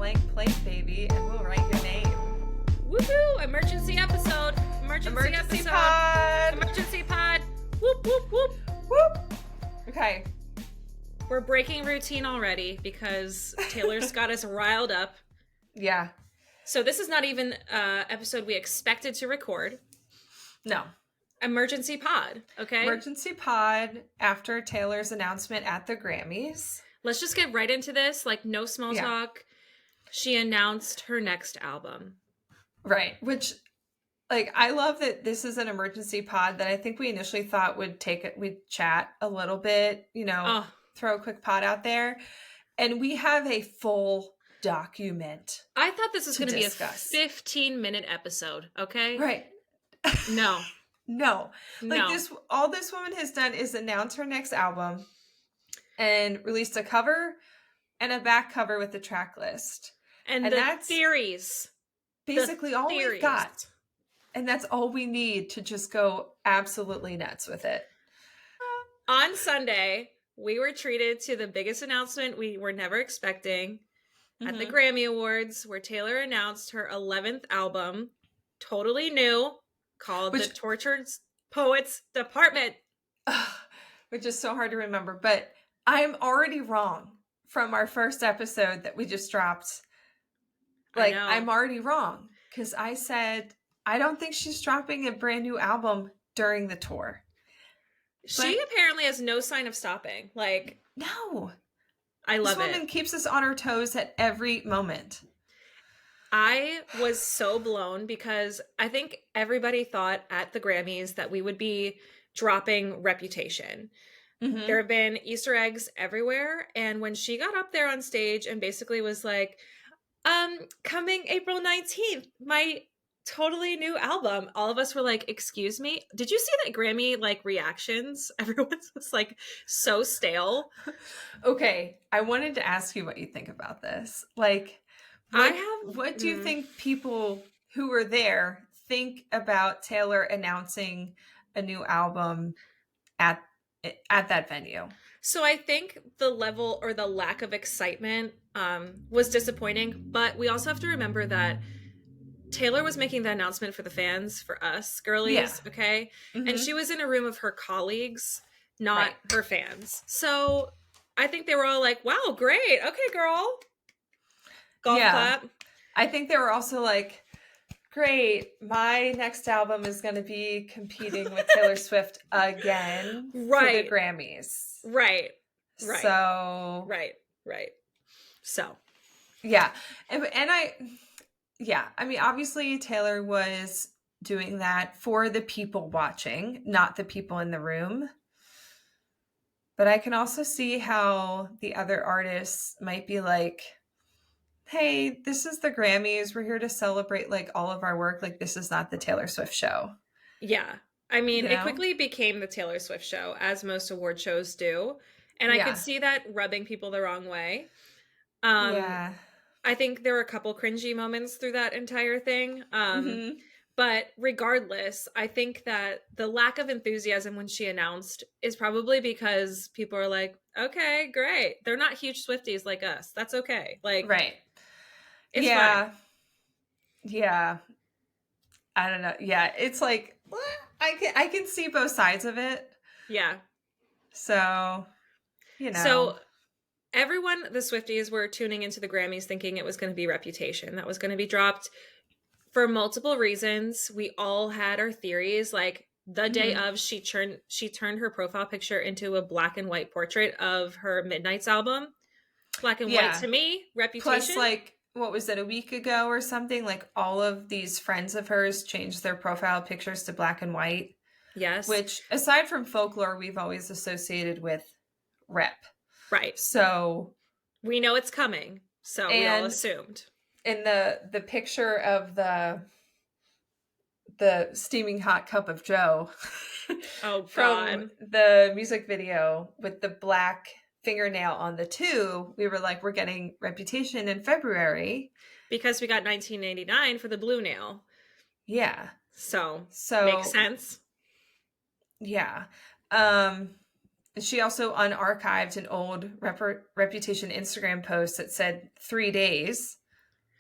blank plate, baby, and we'll write your name. Woohoo! Emergency episode. Emergency pod. Emergency pod. Whoop, whoop, whoop. Whoop. Okay. We're breaking routine already because Taylor's got us riled up. Yeah. So this is not even an episode we expected to record. No. Emergency pod, okay? Emergency pod after Taylor's announcement at the Grammys. Let's just get right into this. Like, no small talk. She announced her next album. Right. Which, like, I love that this is an emergency pod that I think we initially thought we'd chat a little bit, throw a quick pod out there. And we have a full document. I thought this was going to be a 15-minute episode, okay? Right. No. No. Like, all this woman has done is announce her next album and released a cover and a back cover with the track list. And that's theories. Basically all we've got. And that's all we need to just go absolutely nuts with it. On Sunday, we were treated to the biggest announcement we were never expecting at the Grammy Awards, where Taylor announced her 11th album, totally new, called The Tortured Poets Department. Which is so hard to remember, but I'm already wrong from our first episode that we just dropped. Like, I'm already wrong because I said, I don't think she's dropping a brand new album during the tour. She apparently has no sign of stopping. Like, no. I love it. This woman keeps us on our toes at every moment. I was so blown because I think everybody thought at the Grammys that we would be dropping Reputation. Mm-hmm. There have been Easter eggs everywhere. And when she got up there on stage and basically was like, coming April 19th, my totally new album, all of us were like, excuse me? Did you see that Grammy, reactions? Everyone was, so stale. Okay, I wanted to ask you what you think about this. What do you think people who were there think about Taylor announcing a new album at that venue? So I think the level or the lack of excitement was disappointing, but we also have to remember that Taylor was making the announcement for the fans, for us girlies, okay? Mm-hmm. And she was in a room of her colleagues, not her fans. So I think they were all like, wow, great. Okay, girl. Golf clap. I think they were also like, great, my next album is going to be competing with Taylor Swift again for the Grammys. Right. So. Right. So. Yeah. I mean, obviously Taylor was doing that for the people watching, not the people in the room. But I can also see how the other artists might be like, hey, this is the Grammys. We're here to celebrate all of our work. This is not the Taylor Swift show. Yeah. I mean, it quickly became the Taylor Swift show, as most award shows do. And I could see that rubbing people the wrong way. I think there were a couple cringy moments through that entire thing. But regardless, I think that the lack of enthusiasm when she announced is probably because people are like, okay, great. They're not huge Swifties like us. That's okay. Right. It's fine. Yeah. I don't know. Yeah. It's I can see both sides of it. Yeah. So, So everyone, the Swifties, were tuning into the Grammys thinking it was going to be Reputation. That was going to be dropped for multiple reasons. We all had our theories. The day of, she turned her profile picture into a black and white portrait of her Midnight's album. Black and white to me, Reputation. Plus, what was it, a week ago or something? All of these friends of hers changed their profile pictures to black and white. Yes. Which, aside from folklore, we've always associated with rep. Right. So we know it's coming. So we all assumed. In the picture of the steaming hot cup of Joe. Oh, God. From the music video with the black fingernail on the 2, we were like, we're getting Reputation in February. Because we got 1989 for the blue nail. Yeah. So makes sense. Yeah. She also unarchived an old Reputation Instagram post that said 3 days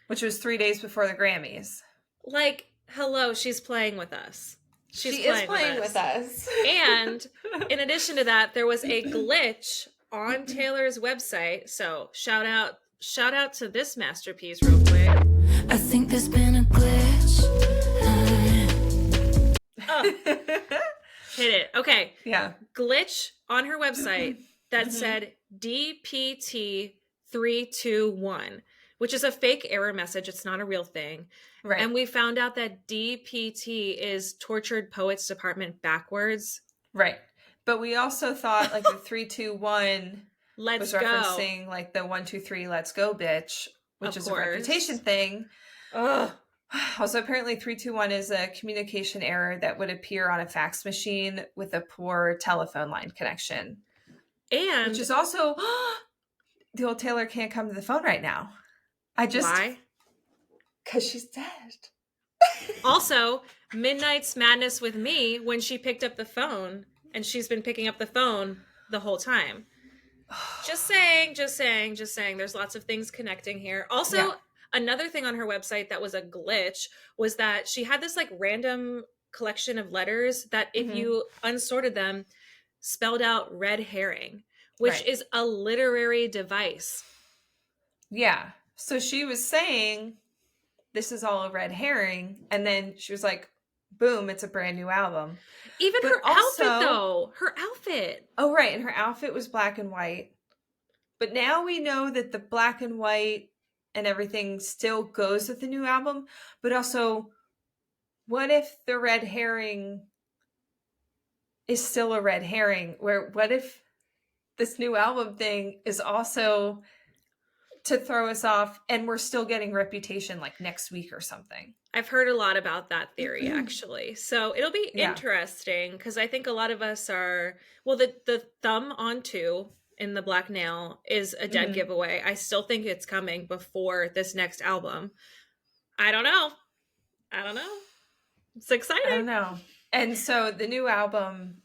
Which was 3 days before the Grammys. Like, hello, she's playing with us. She is playing with us. And in addition to that, there was a glitch on Taylor's website. So shout out to this masterpiece real quick. I think there's been a glitch. Hit it. Okay. Yeah. Glitch on her website that said DPT321, which is a fake error message. It's not a real thing. Right. And we found out that DPT is Tortured Poets Department backwards. Right. But we also thought like the 3-2-1 Let's was go. referencing like the 1-2-3 let's go bitch, which is a reputation thing. Ugh. Also, apparently 3-2-1 is a communication error that would appear on a fax machine with a poor telephone line connection. And which is also the old Taylor can't come to the phone right now. Why? Because she's dead. Also, Midnight's Madness with me when she picked up the phone, and she's been picking up the phone the whole time. Just saying. There's lots of things connecting here. Also, another thing on her website that was a glitch was that she had this like random collection of letters that if you unsorted them, spelled out red herring, which is a literary device. Yeah. So she was saying this is all a red herring, and then she was like, boom, it's a brand new album. Even her outfit, though. Her outfit. Oh, right. And her outfit was black and white. But now we know that the black and white and everything still goes with the new album. But also, what if the red herring is still a red herring? What if this new album thing is also to throw us off and we're still getting Reputation like next week or something? I've heard a lot about that theory, actually. So it'll be interesting because I think a lot of us are, well, the thumb on 2 in the black nail is a dead giveaway. I still think it's coming before this next album. I don't know. It's exciting. I don't know. And so the new album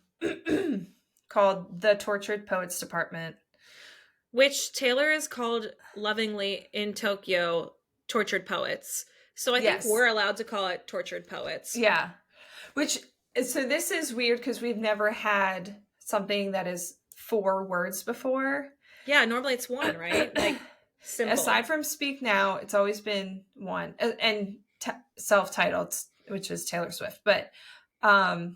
called The Tortured Poets Department, which Taylor is called lovingly in Tokyo Tortured Poets. So I think we're allowed to call it Tortured Poets. Yeah. So this is weird because we've never had something that is 4 words before. Yeah, normally it's 1, right? Like simple. Aside from Speak Now, it's always been 1. And self-titled, which is Taylor Swift. But I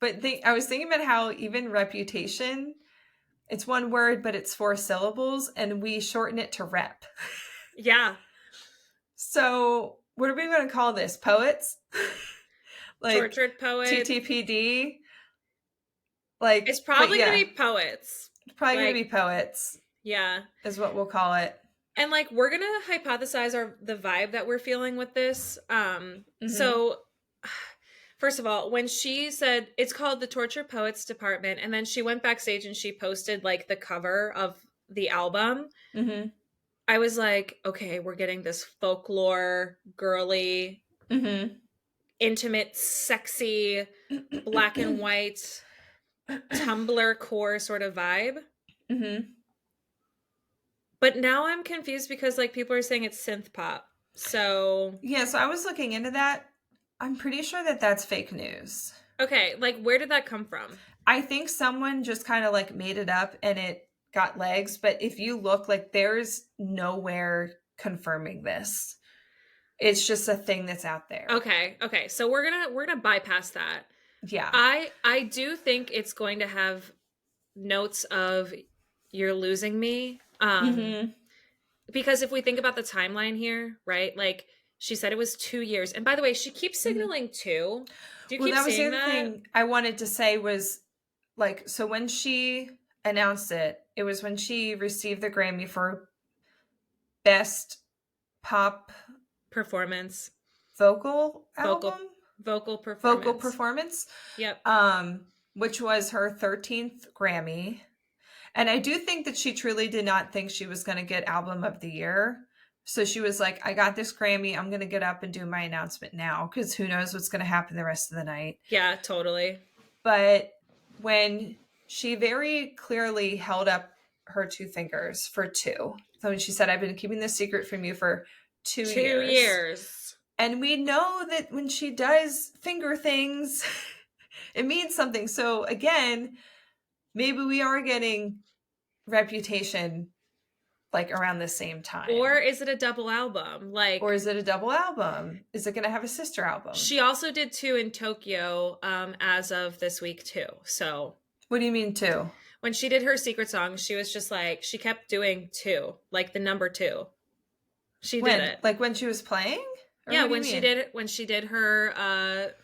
was thinking about how even Reputation, it's 1 word, but it's 4 syllables, and we shorten it to rep. Yeah. So what are we going to call this? Poets? Like Tortured Poet. TTPD? Like it's probably going to be Poets. It's probably going to be Poets. Yeah. Is what we'll call it. And like we're going to hypothesize the vibe that we're feeling with this. So first of all, when she said it's called the Tortured Poets Department, and then she went backstage and she posted like the cover of the album, I was like, okay, we're getting this folklore, girly, intimate, sexy, black and white, Tumblr core sort of vibe. But now I'm confused because like people are saying it's synth pop. So yeah, so I was looking into that. I'm pretty sure that that's fake news. Okay, like where did that come from? I think someone just kind of like made it up and it got legs, but if you look, like there's nowhere confirming this. It's just a thing that's out there. Okay. So we're gonna bypass that. Yeah. I do think it's going to have notes of you're losing me. Because if we think about the timeline here, right? Like she said it was 2 years. And by the way, she keeps signaling 2. Do you keep seeing that? The thing I wanted to say was like, so when she announced it, it was when she received the Grammy for Best Pop Performance. Vocal performance. Yep. Which was her 13th Grammy. And I do think that she truly did not think she was going to get Album of the Year. So she was like, I got this Grammy. I'm going to get up and do my announcement now because who knows what's going to happen the rest of the night. Yeah, totally. But when she very clearly held up her two fingers for 2. So when she said, I've been keeping this secret from you for 2 years. 2 years. And we know that when she does finger things, it means something. So again, maybe we are getting Reputation like around the same time. Or is it a double album? Or is it a double album? Is it going to have a sister album? She also did 2 in Tokyo as of this week too. So what do you mean 2? When she did her secret song, she was just like, she kept doing 2, like the number 2. She did it. Like when she was playing? Or yeah, when she did her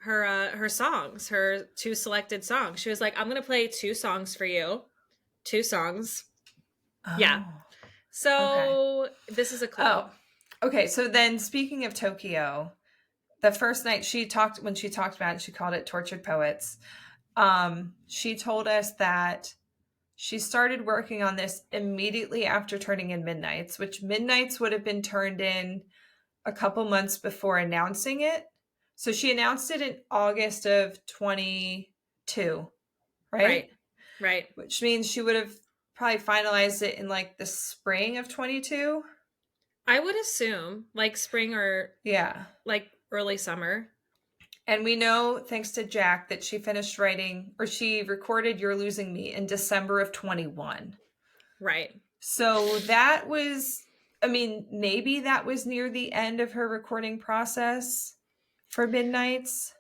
her songs, her 2 selected songs. She was like, I'm going to play 2 songs for you. 2 songs. Oh. Yeah. So this is a clue. Oh. Okay, so then speaking of Tokyo, the first night when she talked about it, she called it Tortured Poets. She told us that she started working on this immediately after turning in Midnights, which Midnights would have been turned in a couple months before announcing it. So she announced it in August of 22, right? Right. Which means she would have probably finalized it in like the spring of 22. I would assume like spring or like early summer. And we know, thanks to Jack, that she finished writing, or she recorded You're Losing Me in December of 21. Right. So that was, I mean, maybe that was near the end of her recording process for Midnights.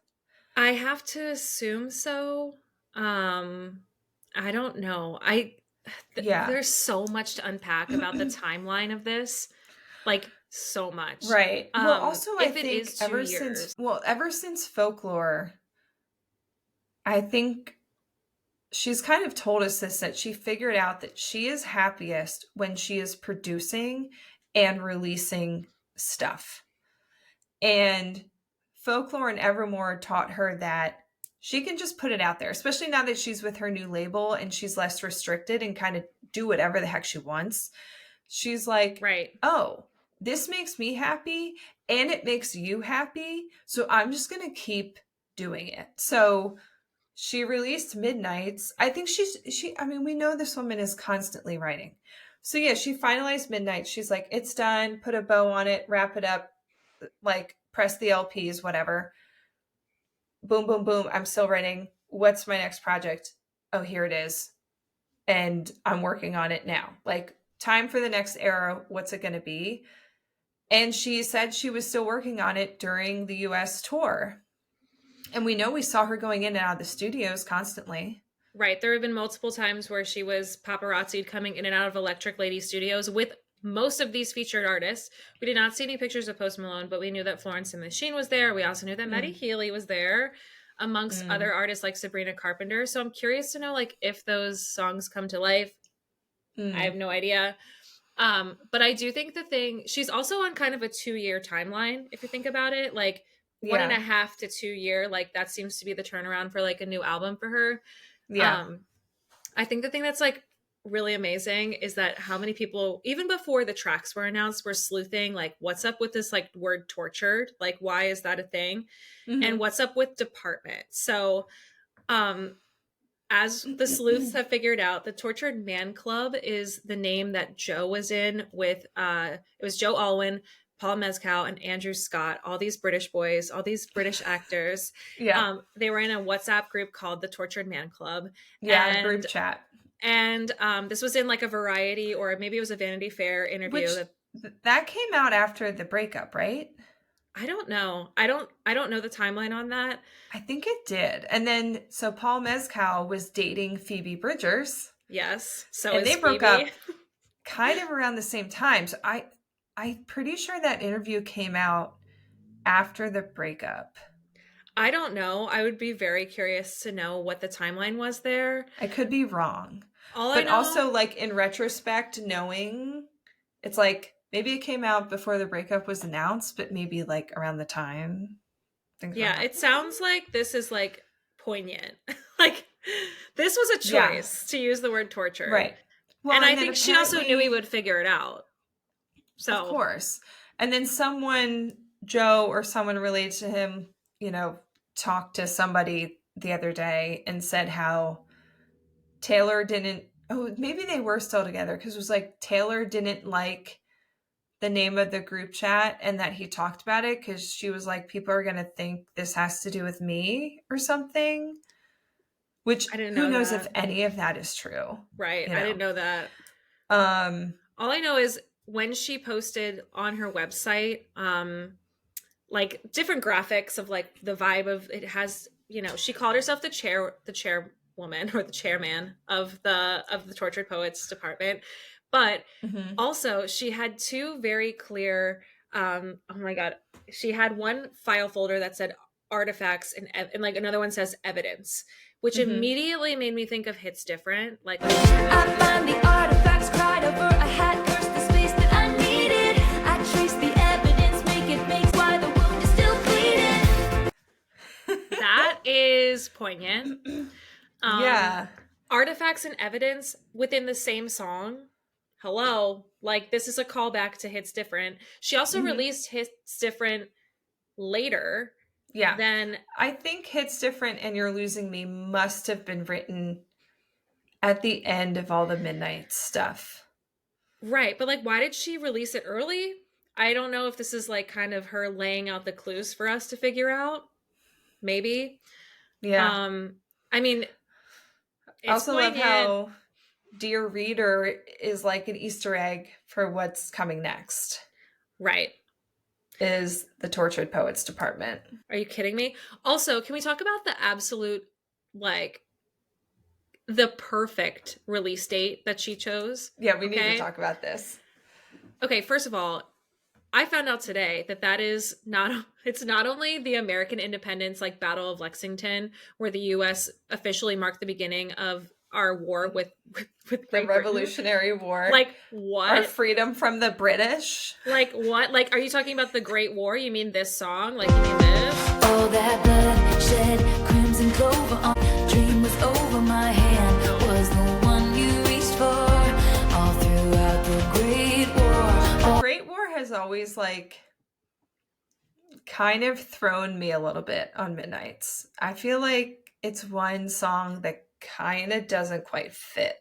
I have to assume so. I don't know. There's so much to unpack about the timeline of this. Like, so much. Right. Well, also, I think it is 2 years. ever since Folklore, I think she's kind of told us this, that she figured out that she is happiest when she is producing and releasing stuff. And Folklore and Evermore taught her that she can just put it out there, especially now that she's with her new label and she's less restricted and kind of do whatever the heck she wants. She's like, right. Oh, this makes me happy and it makes you happy. So I'm just going to keep doing it. So she released Midnights. I think we know this woman is constantly writing. So yeah, she finalized Midnight. She's like, it's done. Put a bow on it, wrap it up, like press the LPs, whatever. Boom, boom, boom. I'm still writing. What's my next project? Oh, here it is. And I'm working on it now. Like, time for the next era. What's it going to be? And she said she was still working on it during the US tour. And we know we saw her going in and out of the studios constantly. Right. There have been multiple times where she was paparazzi'd coming in and out of Electric Lady Studios with most of these featured artists. We did not see any pictures of Post Malone, but we knew that Florence and the Machine was there. We also knew that Matty Healy was there, amongst other artists like Sabrina Carpenter. So I'm curious to know, like, if those songs come to life. I have no idea. But I do think she's also on kind of a 2-year timeline, if you think about it. Like, 1.5 to 2 year, like, that seems to be the turnaround for like a new album for her. Yeah. I think the thing that's like really amazing is that how many people, even before the tracks were announced, were sleuthing like, what's up with this like word tortured? Like, why is that a thing? And what's up with department? So as the sleuths have figured out, the Tortured Man Club is the name that Joe was in with it was Joe Alwyn, Paul Mescal, and Andrew Scott, all these British boys, all these British actors. They were in a WhatsApp group called the Tortured Man Club. Yeah, group chat. And this was in like a Variety, or maybe it was a Vanity Fair interview. That came out after the breakup, right? I don't know. I don't know the timeline on that. I think it did. And then, so Paul Mescal was dating Phoebe Bridgers. Yes. So they broke up kind of around the same time. So I'm pretty sure that interview came out after the breakup. I don't know. I would be very curious to know what the timeline was there. I could be wrong. But also, like, in retrospect, knowing, it's like, maybe it came out before the breakup was announced, but maybe, like, around the time. Yeah, it sounds like this is, like, poignant. Like, this was a choice to use the word torture. Right. Well, and I think she also knew he would figure it out. So, of course. And then Joe or someone related to him, talked to somebody the other day and said how Taylor didn't oh, maybe they were still together because it was like Taylor didn't like the name of the group chat and that he talked about it because she was like, people are going to think this has to do with me or something. Which I didn't who know knows that. if any of that is true. Right. I didn't know that. All I know is when she posted on her website, like different graphics of like the vibe of it has, you know, she called herself the chairwoman or the chairman of the Tortured Poets department. But also she had two very clear, oh my God, she had one file folder that said artifacts and like another one says evidence, which immediately made me think of Hits Different. Like, I find the artifacts, cried over, I had cursed the space that I needed. I traced the evidence, makes why the wound is still bleeding. that is poignant. Yeah. Artifacts and evidence within the same song. Hello. Like, this is a callback to Hits Different. She also released Hits Different later. Yeah. Then I think Hits Different and You're Losing Me must have been written at the end of all the Midnight stuff. Right. But like, why did she release it early? I don't know if this is like kind of her laying out the clues for us to figure out. Maybe. Yeah. I mean, I also love how Dear Reader is like an Easter egg for what's coming next. Right. Is the Tortured Poets department. Are you kidding me? Also, can we talk about the absolute, like, the perfect release date that she chose? Yeah, we need to talk about this. Okay, first of all, I found out today that is it's not only the American independence, like Battle of Lexington, where the U.S. officially marked the beginning of our war with the Revolutionary War. Like, what? Our freedom from the British. Like, what? Like, are you talking about the Great War? You mean this song? Like, you mean this? All that blood shed, crimson clover on, dream was over my hand, was the one you reached for, all throughout the Great War. The Great War has always, like, kind of thrown me a little bit on Midnights. I feel like it's one song that kind of doesn't quite fit.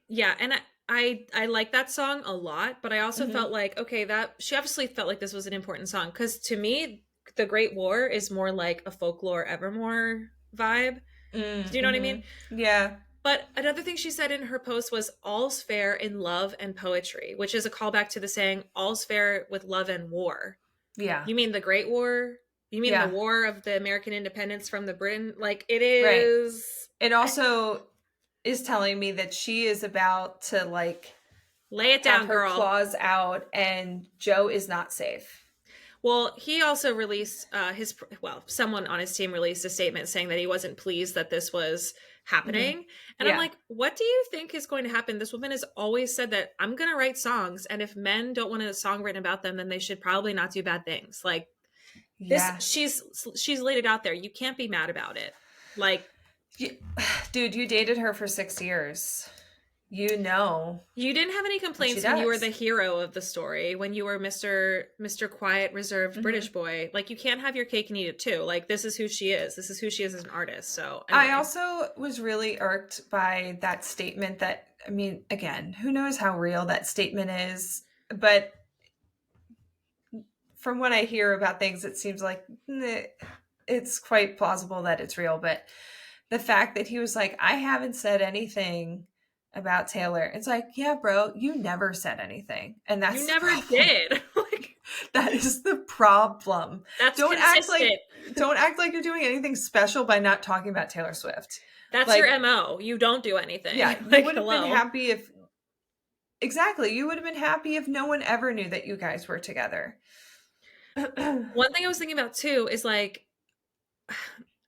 Yeah, and I like that song a lot, but I also felt like, okay, that she obviously felt like this was an important song, because to me, the Great War is more like a folklore Evermore vibe. Do you know what I mean? Yeah. But another thing she said in her post was all's fair in love and poetry, which is a callback to the saying all's fair with love and war. Yeah. You mean the Great War? You mean the war of the American independence from the Britain? Like, it is... Right. It also is telling me that she is about to, like... Lay it down, have her girl. Claws out, and Joe is not safe. Well, he also released someone on his team released a statement saying that he wasn't pleased that this was happening. And I'm like, what do you think is going to happen? This woman has always said that I'm going to write songs, and if men don't want a song written about them, then they should probably not do bad things. Like, this, she's laid it out there. You can't be mad about it. Like, dude, you dated her for 6 years. You know. You didn't have any complaints when you were the hero of the story, when you were Mr. Quiet, reserved British boy. Like, you can't have your cake and eat it too. Like, this is who she is. This is who she is as an artist. So anyway. I also was really irked by that statement that, I mean, again, who knows how real that statement is, but from what I hear about things, it seems like it's quite plausible that it's real. But the fact that he was like, I haven't said anything about Taylor. It's like, yeah, bro, you never said anything. And that's you never did. Like, that is the problem. That's don't consistent. act like you're doing anything special by not talking about Taylor Swift. That's like, your MO. You don't do anything. Yeah, like, you would have been happy if you would have been happy if no one ever knew that you guys were together. One thing I was thinking about too is like,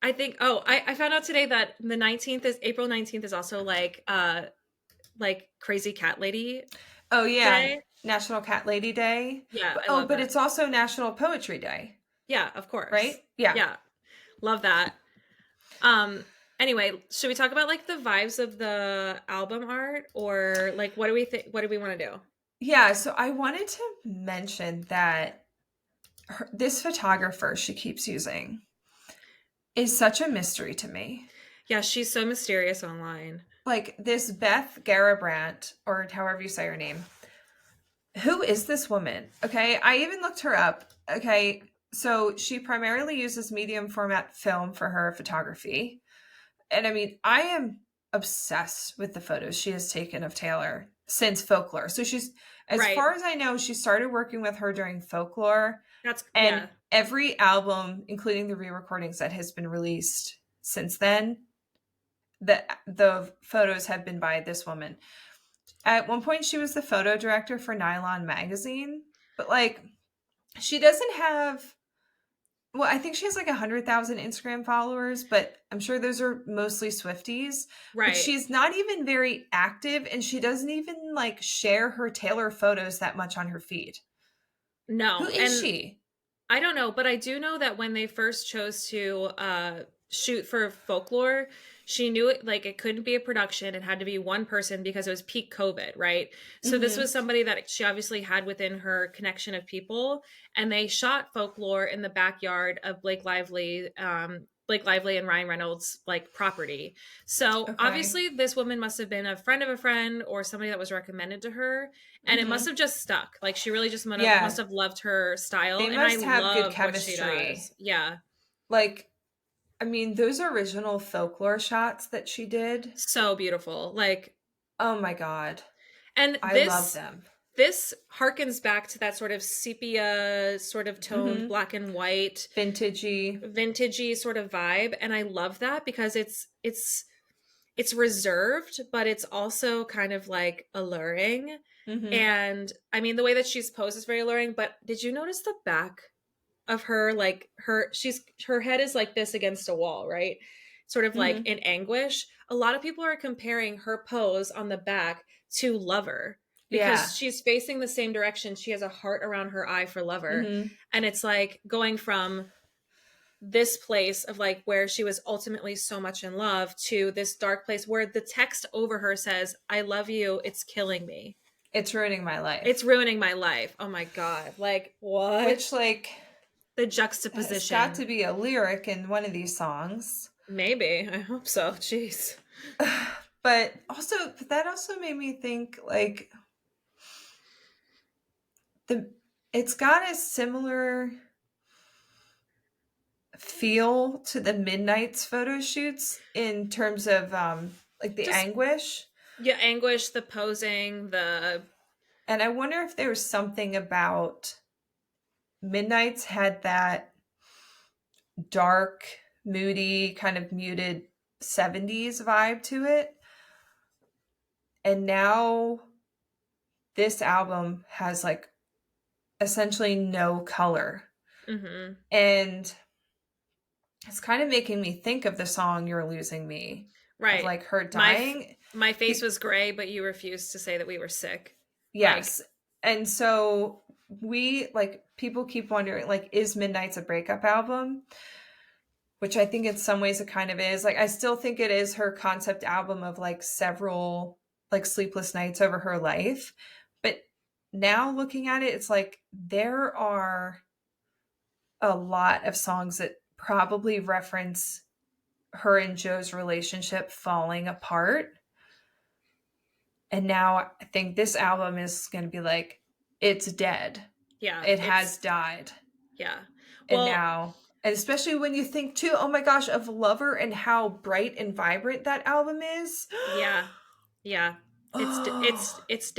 I think, I found out today that April 19th is also like Crazy Cat Lady. Oh yeah. Day. National Cat Lady Day. Yeah. But it's also National Poetry Day. Yeah, of course. Right? Yeah. Yeah. Love that. Anyway, should we talk about like the vibes of the album art, or like what do we think? What do we want to do? Yeah, so I wanted to mention that this photographer she keeps using is such a mystery to me. Yeah, she's so mysterious online. like this Beth Garabrandt, or however you say her name. Who is this woman? Okay, I even looked her up. Okay, so she primarily uses medium format film for her photography. And I mean, I am obsessed with the photos she has taken of Taylor since Folklore. So she's, as far as I know, she started working with her during Folklore. And every album, including the re-recordings that has been released since then, the photos have been by this woman. At one point, she was the photo director for Nylon magazine, but like, she doesn't have. Well, I think she has like 100,000 Instagram followers, but I'm sure those are mostly Swifties. Right. But she's not even very active, and she doesn't even like share her Taylor photos that much on her feed. No. Who is she? I don't know, but I do know that when they first chose to shoot for Folklore, she knew it, like, it couldn't be a production. It had to be one person because it was peak COVID, right? So this was somebody that she obviously had within her connection of people, and they shot Folklore in the backyard of Blake Lively and Ryan Reynolds' like property. So obviously this woman must have been a friend of a friend or somebody that was recommended to her, and it must have just stuck. Like, she really just must have loved her style. They must have good chemistry. Yeah. Like, I mean, those original Folklore shots that she did. So beautiful. Like, oh my God. And I love them. This harkens back to that sort of sepia sort of toned black and white. Vintagey sort of vibe. And I love that because it's reserved, but it's also kind of like alluring. And I mean, the way that she's posed is very alluring, but did you notice the back of her? Like, her head is like this against a wall, right? Sort of like in anguish. A lot of people are comparing her pose on the back to Lover because she's facing the same direction. She has a heart around her eye for Lover. And it's like going from this place of like where she was ultimately so much in love to this dark place where the text over her says, "I love you. It's killing me. It's ruining my life. It's ruining my life." Oh my God. Like, what? Which, like, the juxtaposition. It's got to be a lyric in one of these songs. Maybe. I hope so. Jeez. But that also made me think, like, it's got a similar feel to the Midnight's photo shoots in terms of like the anguish. Yeah, anguish, the posing, and I wonder if there was something about Midnight's had that dark, moody, kind of muted 70s vibe to it. And now this album has like essentially no color. And it's kind of making me think of the song "You're Losing Me." Right. Of like her dying. My face was gray, but you refused to say that we were sick. Yes. And so people keep wondering, like, is Midnight's a breakup album? Which I think in some ways it kind of is. Like, I still think it is her concept album of like several like sleepless nights over her life. But now looking at it, it's like there are a lot of songs that probably reference her and Joe's relationship falling apart. And now I think this album is going to be like, it's dead. Yeah. It has died. Yeah. Well, and now, and especially when you think too, oh my gosh, of Lover and how bright and vibrant that album is. Yeah. Yeah. It's dead. It's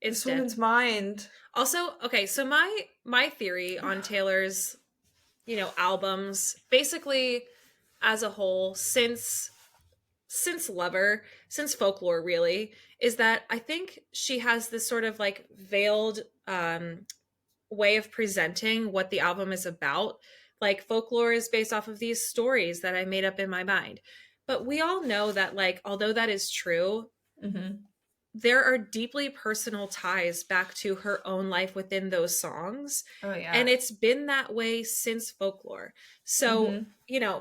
this dead. woman's mind. Also, okay, so my theory on Taylor's, albums, basically as a whole, since Lover, since Folklore really, is that I think she has this sort of like veiled way of presenting what the album is about. Like, Folklore is based off of these stories that I made up in my mind. But we all know that, like, although that is true, there are deeply personal ties back to her own life within those songs. Oh, yeah. And it's been that way since Folklore. So,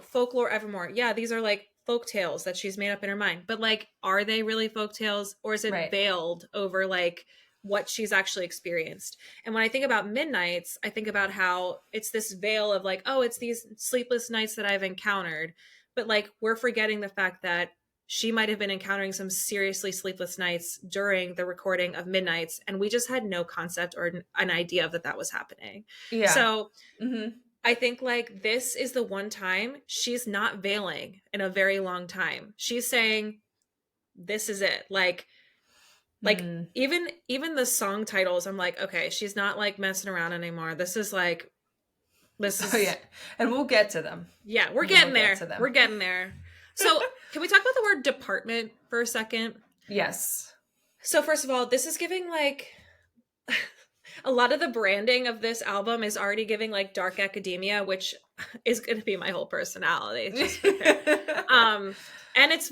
Folklore, Evermore. Yeah, these are like folk tales that she's made up in her mind. But, like, are they really folk tales? Or is it veiled over, like, what she's actually experienced? And when I think about Midnights, I think about how it's this veil of, like, oh, it's these sleepless nights that I've encountered. But, like, we're forgetting the fact that she might have been encountering some seriously sleepless nights during the recording of Midnights, and we just had no concept or an idea of that was happening. Yeah. So I think like this is the one time she's not veiling in a very long time. She's saying, this is it. Like even the song titles, I'm like, okay, she's not like messing around anymore. This is Oh yeah, and we'll get to them. Yeah, we're getting there. We're getting there. So can we talk about the word department for a second? Yes. So first of all, this is giving like a lot of the branding of this album is already giving like dark academia, which is going to be my whole personality. Just and it's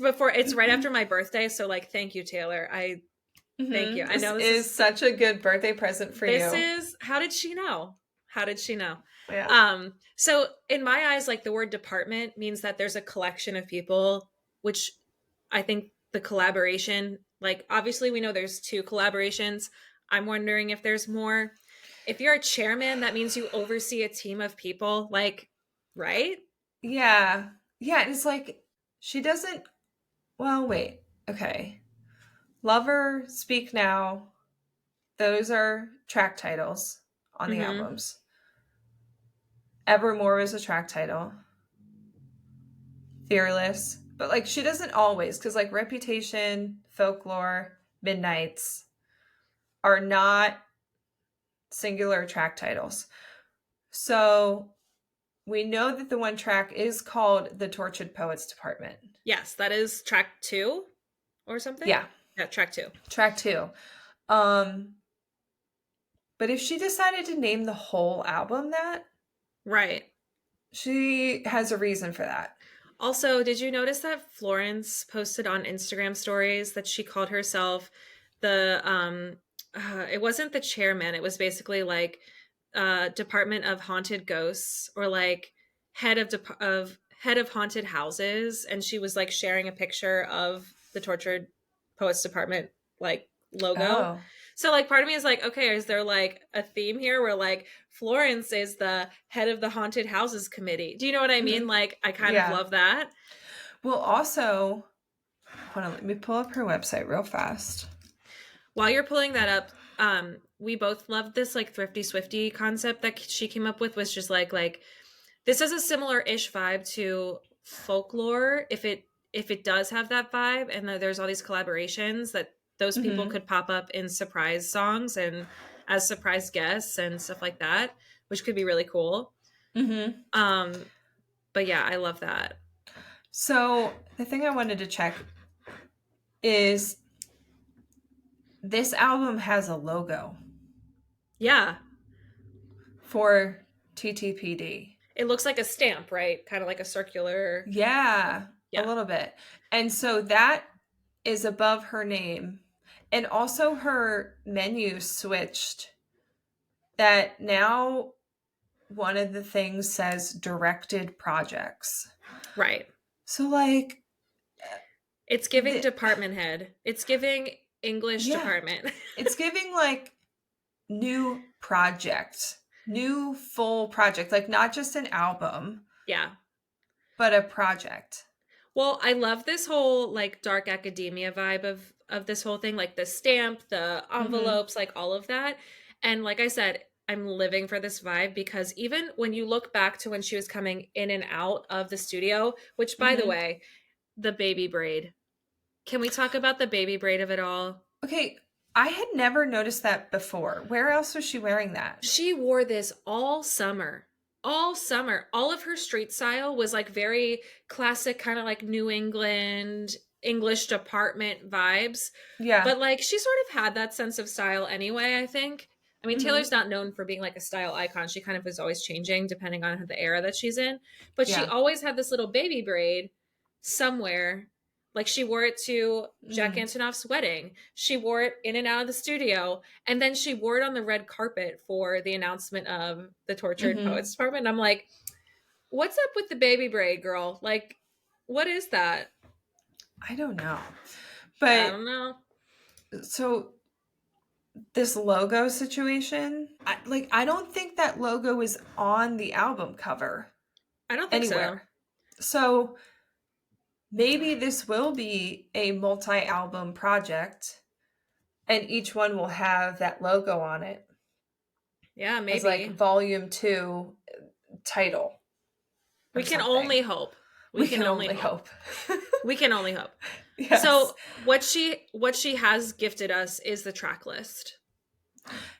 right after my birthday, so like thank you, Taylor. Thank you. I know this is such a good birthday present for you. This is, how did she know? Yeah. So in my eyes, like the word department means that there's a collection of people, which I think the collaboration, like obviously we know there's 2 collaborations. I'm wondering if there's more. If you're a chairman, that means you oversee a team of people, like, right? Yeah. Yeah. It's like, she doesn't, well, wait. Okay. Lover, Speak Now. Those are track titles on the albums. Evermore was a track title. Fearless. But like she doesn't always, because like Reputation, Folklore, Midnights are not singular track titles. So we know that the one track is called The Tortured Poets Department. Yes, that is track 2 or something? Yeah. Yeah, track 2. Track 2. But if she decided to name the whole album that, right, she has a reason for that. Also, did you notice that Florence posted on Instagram stories that she called herself the it wasn't the chairman, it was basically like Department of Haunted Ghosts, or like head of haunted houses, and she was like sharing a picture of the Tortured Poets Department like logo. Oh. So like part of me is like, okay, is there like a theme here where like Florence is the head of the haunted houses committee? Do you know what I mean? Like I kind of love that. Well, also, hold on, let me pull up her website real fast. While you're pulling that up, we both loved this like thrifty Swiftie concept that she came up with, was just like this is a similar-ish vibe to Folklore, if it does have that vibe, and there's all these collaborations that those people could pop up in surprise songs and as surprise guests and stuff like that, which could be really cool. But yeah, I love that. So the thing I wanted to check is this album has a logo. Yeah. For TTPD. It looks like a stamp, right? Kind of like a circular. Yeah, a little bit. And so that is above her name. And also her menu switched, that now one of the things says directed projects. Right. So like it's giving department head. It's giving English department. It's giving like new project, new full project, like not just an album. Yeah. But a project. Well, I love this whole like dark academia vibe of this whole thing, like the stamp, the envelopes, like all of that. And like I said, I'm living for this vibe, because even when you look back to when she was coming in and out of the studio, which by the way, the baby braid. Can we talk about the baby braid of it all? Okay, I had never noticed that before. Where else was she wearing that? She wore this all summer. All summer. All of her street style was like very classic, kind of like New England, English department vibes. Yeah. But like she sort of had that sense of style anyway, I think. I mean, Taylor's not known for being like a style icon. She kind of is always changing depending on the era that she's in. But she always had this little baby braid somewhere. Like she wore it to Jack Antonoff's wedding. She wore it in and out of the studio. And then she wore it on the red carpet for the announcement of the Tortured Poets Department. And I'm like, what's up with the baby braid, girl? Like, what is that? I don't know. But I don't know. So this logo situation, I don't think that logo is on the album cover. I don't think anywhere. So maybe this will be a multi-album project and each one will have that logo on it. Yeah, maybe. As like volume 2 title. We can only hope. We can only hope. We can only hope. Yes. So what she has gifted us is the track list.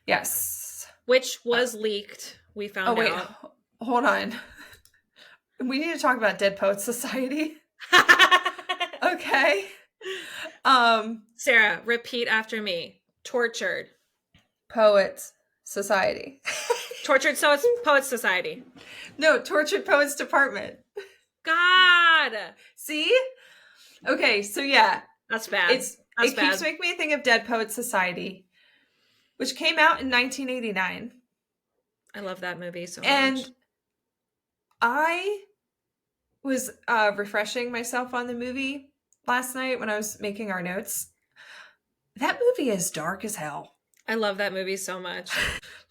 Yes. Which was leaked. We found out. Hold on. We need to talk about Dead Poets Society. Okay. Sarah, repeat after me. Tortured Poets Society. Tortured Poets Society. No, Tortured Poets Department. God. See? Okay, so yeah. That's bad. It keeps making me think of Dead Poets Society, which came out in 1989. I love that movie so much. And I was refreshing myself on the movie last night when I was making our notes. That movie is dark as hell. I love that movie so much.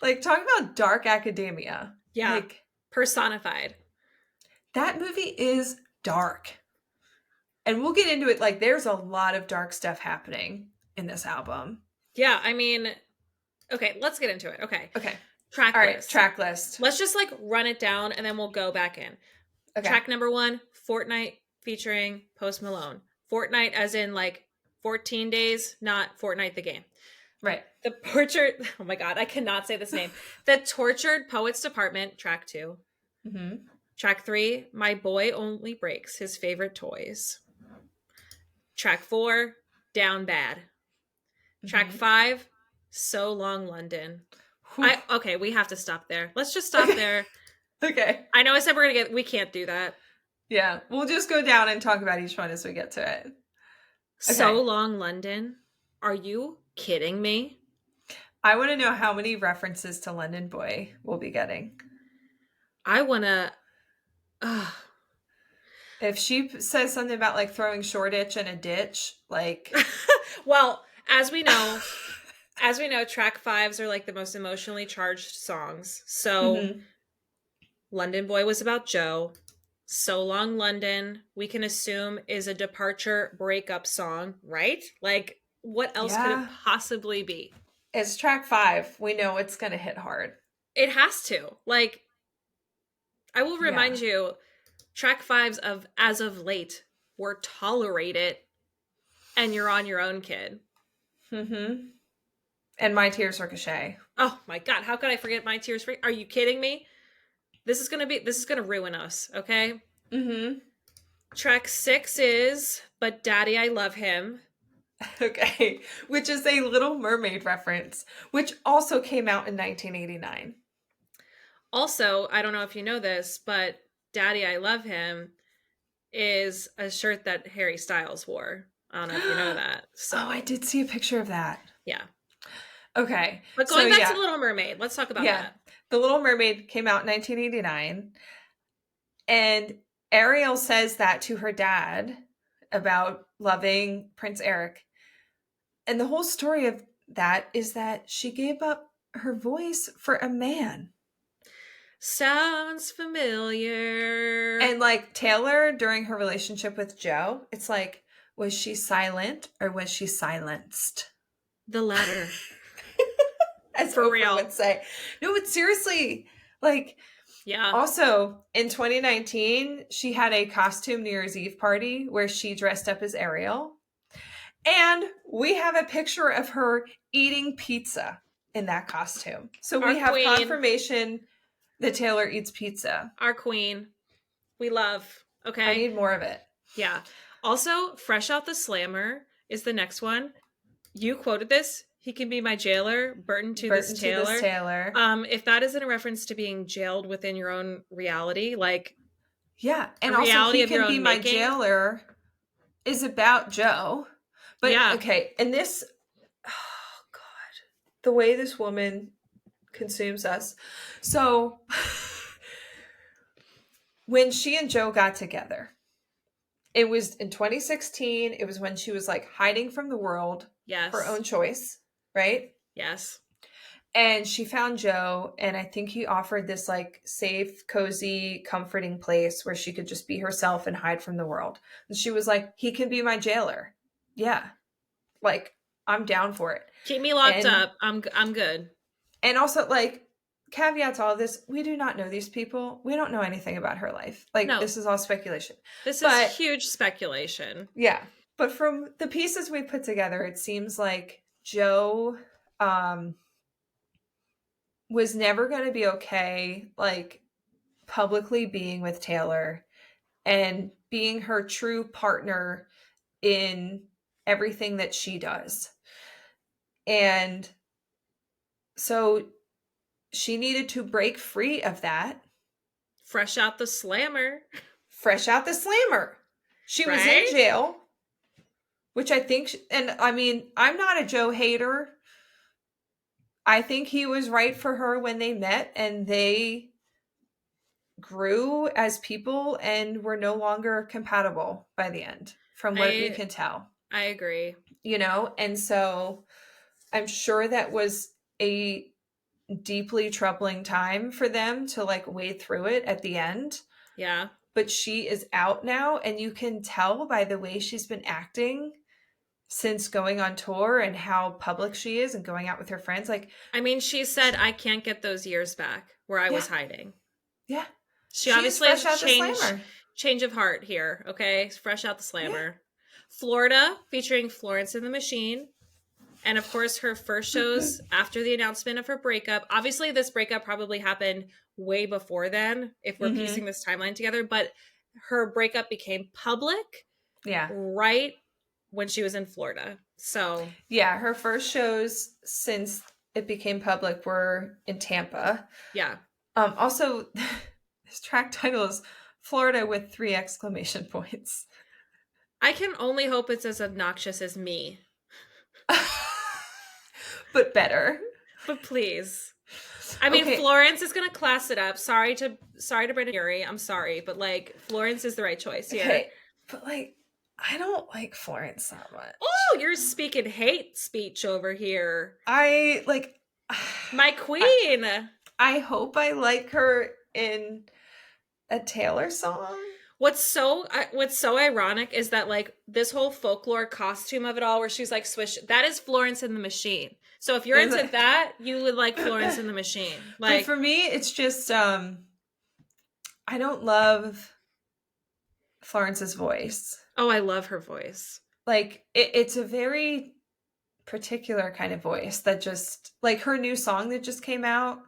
Like, talk about dark academia. Yeah. Like, personified. That movie is dark. And we'll get into it. Like, there's a lot of dark stuff happening in this album. Yeah, I mean, okay, let's get into it. Okay. Track All list. right, track list. Let's just like run it down and then we'll go back in. Okay. Track number 1, Fortnight featuring Post Malone. Fortnight as in like 14 days, not Fortnite the game. Right. The Tortured, oh my God, I cannot say this name. The Tortured Poets Department, track 2. Mm-hmm. Track 3, My Boy Only Breaks His Favorite Toys. Track 4, Down Bad. Mm-hmm. Track 5, So Long London. Okay, we have to stop there. Let's just stop there. Okay. I know I said we can't do that. Yeah, we'll just go down and talk about each one as we get to it. Okay. So Long London. Are you kidding me? I want to know how many references to London Boy we'll be getting. I want to... If she says something about like throwing Shoreditch in a ditch, like... Well, as we know, track 5s are like the most emotionally charged songs. So London Boy was about Joe. So Long London, we can assume, is a departure breakup song, right? Like, what else could it possibly be? It's track 5. We know it's going to hit hard. It has to. Like, I will remind you, track 5s of As of Late were Tolerate It and You're on Your Own, Kid. Mm-hmm. And My Tears Ricochet. Oh my God, how could I forget My Tears? Are you kidding me? This is gonna ruin us, okay? Mm-hmm. Track 6 is But Daddy, I Love Him. Okay. Which is a Little Mermaid reference, which also came out in 1989. Also, I don't know if you know this, but Daddy, I Love Him is a shirt that Harry Styles wore. I don't know if you know that. So. Oh, I did see a picture of that. Yeah. Okay. But going back to The Little Mermaid, let's talk about that. The Little Mermaid came out in 1989. And Ariel says that to her dad about loving Prince Eric. And the whole story of that is that she gave up her voice for a man. Sounds familiar. And like Taylor, during her relationship with Joe, it's like, was she silent or was she silenced? The latter. As for Oprah real would say. No, but seriously, like, yeah. Also, in 2019, she had a costume New Year's Eve party where she dressed up as Ariel. And we have a picture of her eating pizza in that costume. So we have confirmation that Taylor eats pizza. Our queen. We love. Okay. I need more of it. Yeah. Also, Fresh Out the Slammer is the next one. You quoted this. He can be my jailer. Burton to this Taylor. If that isn't a reference to being jailed within your own reality, like, yeah, and also He Can Be My Jailer is about Joe. But yeah, okay, and this, oh God, the way this woman consumes us. So when she and Joe got together, it was in 2016. It was when she was like hiding from the world. Yes. Her own choice. Right? Yes. And she found Joe, and I think he offered this like safe, cozy, comforting place where she could just be herself and hide from the world. And she was like, he can be my jailer. Yeah. Like, I'm down for it. Keep me locked up. I'm good. And also, like, caveat to all this, we do not know these people. We don't know anything about her life. Like, No. this is all speculation. This is huge speculation. Yeah. But from the pieces we put together, it seems like Joe was never going to be okay, like, publicly being with Taylor and being her true partner in everything that she does. And so she needed to break free of that. Fresh out the slammer. She was in jail, which I think, and I mean, I'm not a Joe hater. I think he was right for her when they met and they grew as people and were no longer compatible by the end, from what we can tell. I agree. You know, and so I'm sure that was a deeply troubling time for them to like wade through it at the end. Yeah. But she is out now, and you can tell by the way she's been acting since going on tour and how public she is and going out with her friends. Like, I mean, she said, I can't get those years back where I was hiding. Yeah. She obviously has a change of heart here. Okay. Fresh out the slammer. Yeah. Florida featuring Florence and the Machine. And of course, her first shows after the announcement of her breakup. Obviously, this breakup probably happened way before then, if we're piecing this timeline together. But her breakup became public. Yeah. Right when she was in Florida. So. Yeah, her first shows since it became public were in Tampa. Yeah. Also, this track title is Florida with 3 exclamation points. I can only hope it's as obnoxious as me. But better. But please. I mean, okay. Florence is going to class it up. Sorry to Brandon Urie. I'm sorry. But, like, Florence is the right choice here. Okay. But, like, I don't like Florence that much. Oh, you're speaking hate speech over here. My queen. I hope I like her in a Taylor song. What's so ironic is that, like, this whole folklore costume of it all where she's like swish, that is Florence and the Machine. So if you're into that, you would like Florence and the Machine. Like, but for me, it's just I don't love Florence's voice. Oh, I love her voice. Like, it's a very particular kind of voice that just, like, her new song that just came out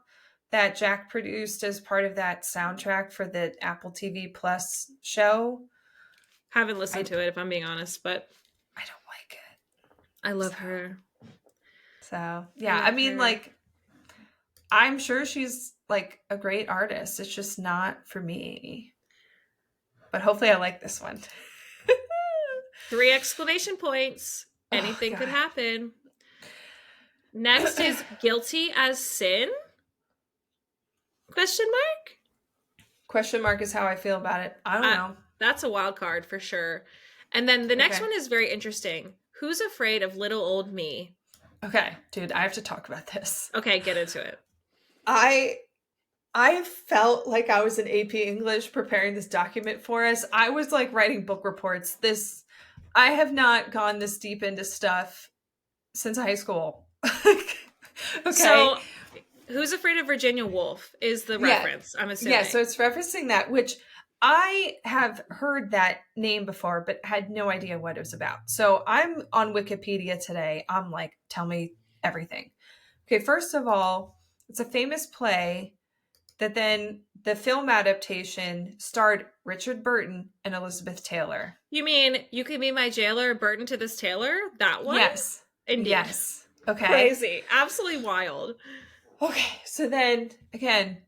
that Jack produced as part of that soundtrack for the Apple TV Plus show. Haven't listened to it, if I'm being honest, but I don't like it. I love her. So, yeah, I mean, like, I'm sure she's, like, a great artist. It's just not for me. But hopefully I like this one. 3 exclamation points. Anything could happen. Next is Guilty as Sin? Question mark? Question mark is how I feel about it. I don't know. That's a wild card for sure. And then the next one is very interesting. Who's Afraid of Little Old Me? Okay, dude, I have to talk about this. Okay, get into it. I felt like I was in AP English preparing this document for us. I was like writing book reports. I have not gone this deep into stuff since high school. Okay. So, Who's Afraid of Virginia Woolf is the reference, I'm assuming. Yeah, so it's referencing that, which I have heard that name before, but had no idea what it was about. So I'm on Wikipedia today. I'm like, tell me everything. Okay, first of all, it's a famous play that then the film adaptation starred Richard Burton and Elizabeth Taylor. You mean You Can Be My Jailer, Burton to This Taylor? That one? Yes. Indeed. Yes. Okay. Crazy. Absolutely wild. Okay, so then, again,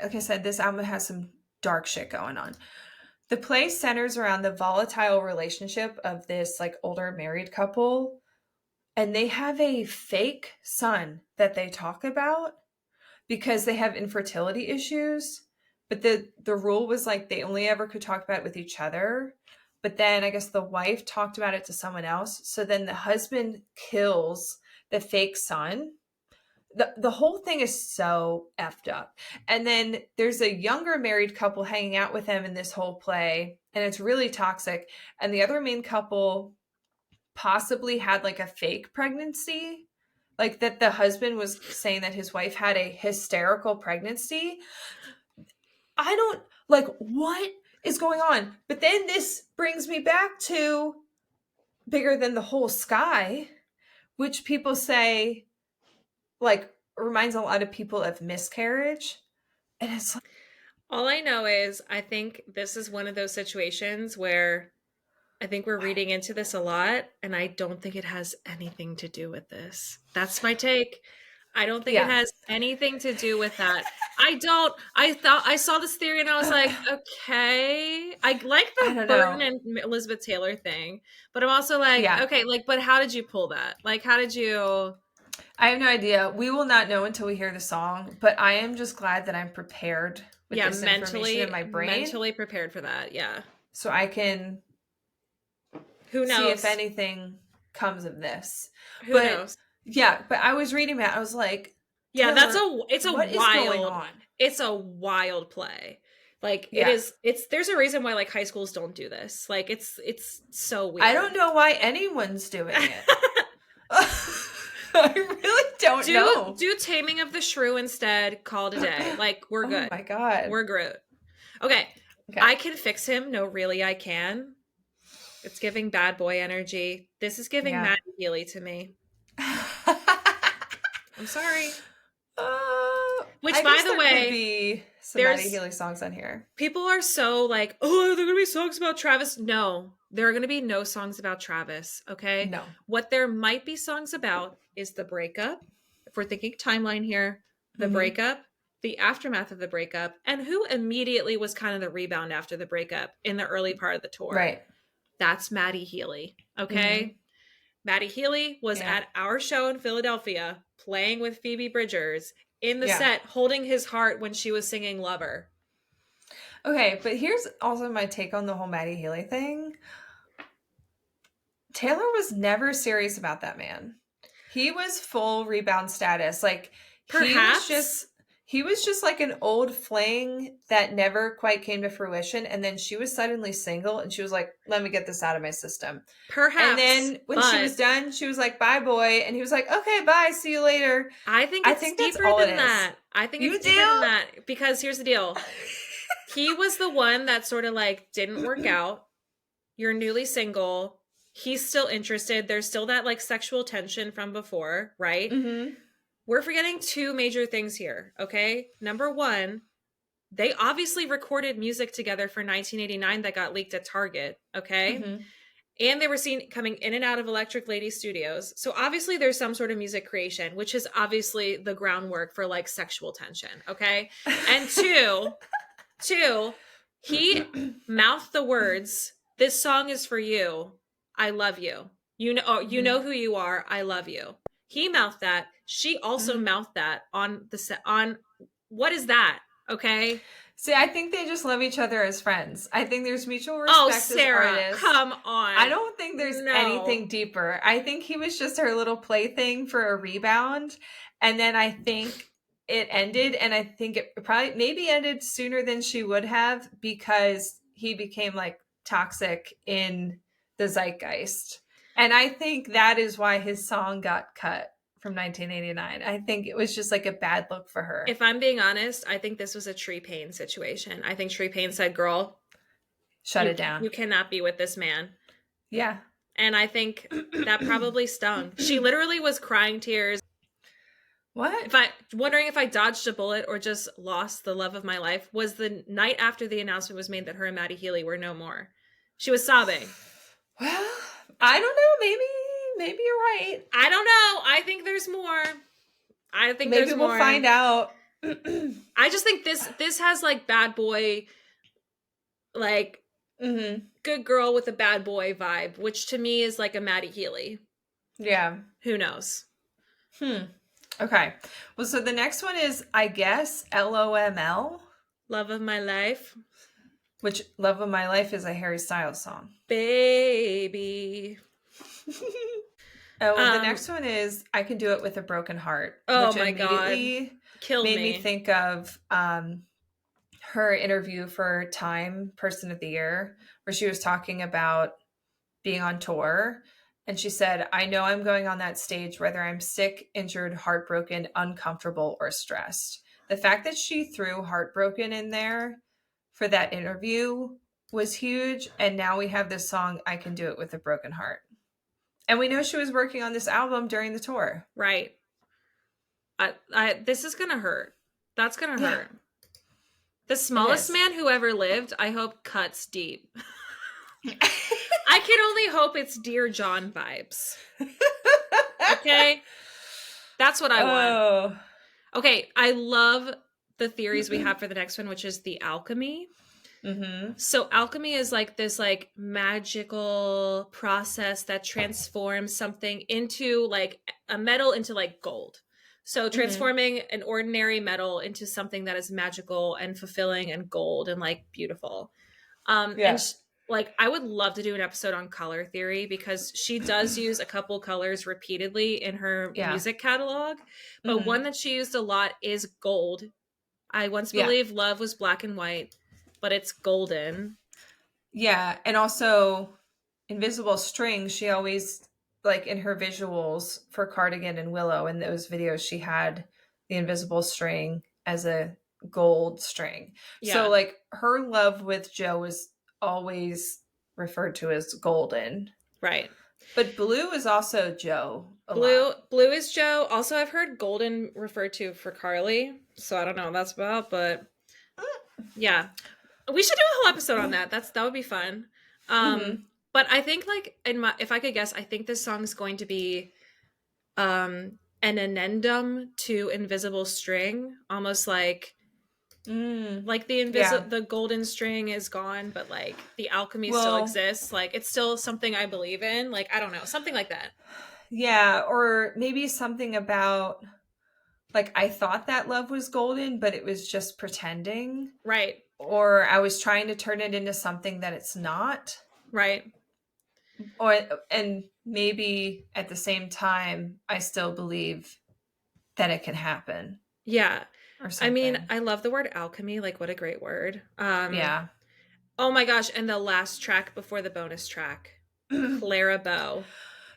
like I said, this album has some dark shit going on. The play centers around the volatile relationship of this, like, older married couple, and they have a fake son that they talk about because they have infertility issues, but the rule was, like, they only ever could talk about it with each other, but then I guess the wife talked about it to someone else, so then the husband kills the fake son. the whole thing is so effed up. And then there's a younger married couple hanging out with him in this whole play, and it's really toxic. And the other main couple possibly had like a fake pregnancy, like that the husband was saying that his wife had a hysterical pregnancy. I don't like what is going on. But then this brings me back to Bigger Than the Whole Sky, which people say like reminds a lot of people of Miscarriage. And it's like, all I know is I think this is one of those situations where I think we're reading into this a lot, and I don't think it has anything to do with this. That's my take. I don't think it has anything to do with that. I thought I saw this theory and I was like, okay. I like the Burton and Elizabeth Taylor thing, but I'm also like, okay, like, but how did you pull that? Like, how did you? I have no idea. We will not know until we hear the song, but I am just glad that I'm prepared with this information in my brain. Mentally prepared for that, yeah. So I can who knows? See if anything comes of this. Who knows? Yeah, but I was reading it. I was like, yeah, it's a wild play. Like there's a reason why like high schools don't do this. Like it's so weird. I don't know why anyone's doing it. I really don't know. Do Taming of the Shrew instead. Call it a day. Like we're good. Oh my God. We're Groot. Okay. I can fix him. No, really, I can. It's giving bad boy energy. This is giving Matty Healy to me. I'm sorry. Which, by the way, could be some Matty Healy songs on here. People are so like, oh, are there going to be songs about Travis? No, there are going to be no songs about Travis. Okay. No. What there might be songs about is the breakup. If we're thinking timeline here, the breakup, the aftermath of the breakup, and who immediately was kind of the rebound after the breakup in the early part of the tour. Right. That's Matty Healy. Okay. Matty Healy was at our show in Philadelphia playing with Phoebe Bridgers in the set, holding his heart when she was singing Lover. Okay, but here's also my take on the whole Matty Healy thing. Taylor was never serious about that man. He was full rebound status. Like, perhaps he was just like an old fling that never quite came to fruition. And then she was suddenly single and she was like, let me get this out of my system. Perhaps. And then when she was done, she was like, bye, boy. And he was like, okay, bye. See you later. I think it's deeper than that. I think it's deeper than that. Because here's the deal. He was the one that sort of like didn't work out. You're newly single. He's still interested. There's still that like sexual tension from before, right? Mm-hmm. We're forgetting two major things here, okay? Number one, they obviously recorded music together for 1989 that got leaked at Target, okay? Mm-hmm. And they were seen coming in and out of Electric Lady Studios. So obviously there's some sort of music creation, which is obviously the groundwork for like sexual tension, okay? And two, he mouthed the words, "This song is for you. I love you. You know who you are. I love you." He mouthed that. She also mouthed that on the set. On what is that? Okay. See, I think they just love each other as friends. I think there's mutual respect. Oh, Sarah, as artists. come on. I don't think there's anything deeper. I think he was just her little plaything for a rebound, and then I think it ended, and I think it probably maybe ended sooner than she would have because he became like toxic in the zeitgeist. And I think that is why his song got cut from 1989. I think it was just like a bad look for her. If I'm being honest, I think this was a Tree Payne situation. I think Tree Payne said, girl, shut it down. You cannot be with this man. Yeah. And I think that probably stung. She literally was crying tears. What? Wondering if I dodged a bullet or just lost the love of my life was the night after the announcement was made that her and Matty Healy were no more. She was sobbing. Well, I don't know. Maybe you're right. I don't know. I think there's more. I think maybe there's more. We'll find out. I just think this has like bad boy, like good girl with a bad boy vibe, which to me is like a Matty Healy. Yeah. Who knows? Okay. Well, so the next one is, I guess, LOML. Love of My Life. Which, Love of My Life is a Harry Styles song. Baby. Oh, well, the next one is I Can Do It With a Broken Heart, Oh which my immediately Killed made me. me think of her interview for Time Person of the Year, where she was talking about being on tour. And she said, I know I'm going on that stage whether I'm sick, injured, heartbroken, uncomfortable, or stressed. The fact that she threw heartbroken in there for that interview was huge. And now we have this song, I Can Do It With a Broken Heart. And we know she was working on this album during the tour. Right. This is gonna hurt. That's gonna hurt. The smallest man who ever lived, I hope cuts deep. I can only hope it's Dear John vibes. Okay? That's what I want. Okay, I love the theories we have for the next one, which is the alchemy. Mm-hmm. So alchemy is like this like magical process that transforms something into like a metal into like gold. So transforming an ordinary metal into something that is magical and fulfilling and gold and like beautiful. And like I would love to do an episode on color theory because she does use a couple colors repeatedly in her music catalog, but one that she used a lot is gold. I once believed love was black and white, but it's golden. Yeah, and also Invisible String, she always, like in her visuals for Cardigan and Willow, in those videos, she had the invisible string as a gold string. Yeah. So like her love with Joe was always referred to as golden. Right. But blue is also Joe. Blue is Joe. Also, I've heard golden referred to for Carly. So I don't know what that's about, but yeah. We should do a whole episode on that. That would be fun. But I think like if I could guess, I think this song is going to be an addendum to Invisible String, almost like the golden string is gone, but like the alchemy still exists. Like it's still something I believe in. Like I don't know, something like that. Yeah, or maybe something about like I thought that love was golden, but it was just pretending. Right. Or I was trying to turn it into something that it's not. Right. And maybe at the same time, I still believe that it can happen. Yeah. Or something. I mean, I love the word alchemy. Like, what a great word. Yeah. Oh my gosh. And the last track before the bonus track, Clara Bow.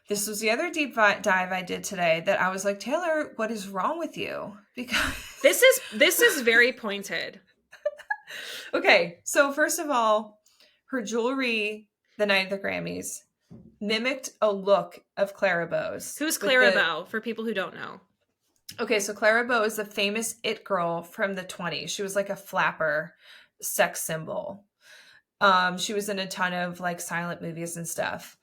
This was the other deep dive I did today that I was like, Taylor, what is wrong with you? Because this is very pointed. Okay. So first of all, her jewelry the night of the Grammys mimicked a look of Clara Bow's. Who's Clara Bow, for people who don't know? Okay, so Clara Bow is the famous it girl from the 20s. She was like a flapper sex symbol. She was in a ton of like silent movies and stuff.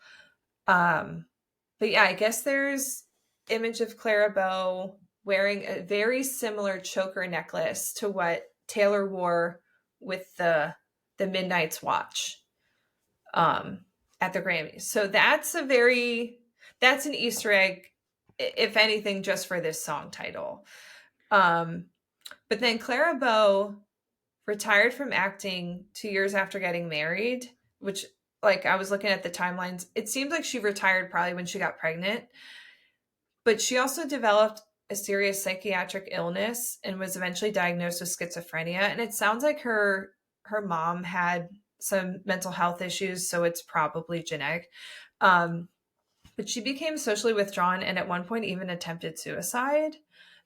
But yeah, I guess there's image of Clara Bow wearing a very similar choker necklace to what Taylor wore with the Midnight's Watch at the Grammys. So that's an Easter egg, if anything, just for this song title. But then Clara Bow retired from acting 2 years after getting married, which, like, I was looking at the timelines. It seems like she retired probably when she got pregnant. But she also developed a serious psychiatric illness and was eventually diagnosed with schizophrenia. And it sounds like her mom had some mental health issues, so it's probably genetic. But she became socially withdrawn and at one point even attempted suicide.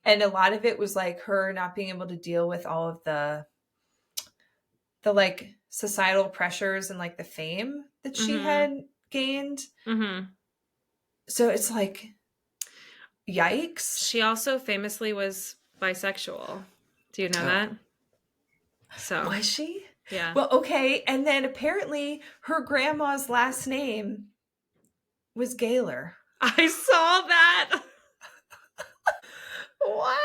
And a lot of it was like her not being able to deal with all of the like societal pressures and like the fame that she had gained. So it's like, yikes. She also famously was bisexual. Do you know that? So was she? Yeah. Well, okay. And then apparently her grandma's last name was Gaylor. I saw that. What?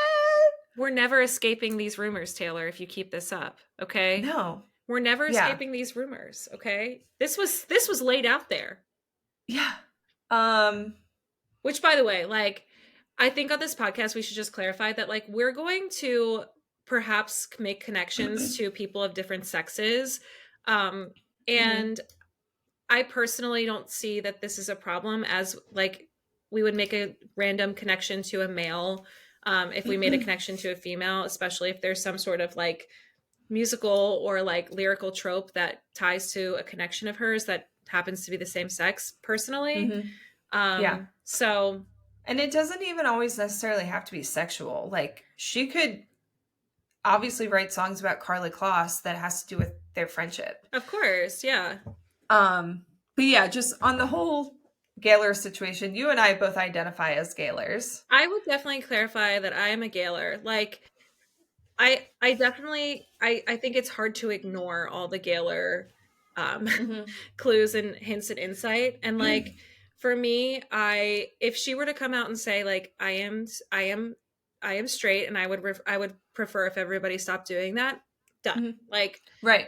We're never escaping these rumors, Taylor, if you keep this up. Okay? No. We're never escaping these rumors. Okay? This was laid out there. Yeah. Which, by the way, like, I think on this podcast we should just clarify that, like, we're going to perhaps make connections to people of different sexes. And I personally don't see that this is a problem, as like we would make a random connection to a male if we made a connection to a female, especially if there's some sort of like musical or like lyrical trope that ties to a connection of hers that happens to be the same sex personally. So, and it doesn't even always necessarily have to be sexual. Like, she could obviously write songs about Carly Kloss that has to do with their friendship. Of course, yeah. But yeah, just on the whole Gaylor situation, you and I both identify as Gaylors. I would definitely clarify that I am a Gaylor. Like, I definitely, I think it's hard to ignore all the Gaylor clues and hints and insight. And like, for me, if she were to come out and say like, I am straight, and I would prefer if everybody stopped doing that. Done. Like, right.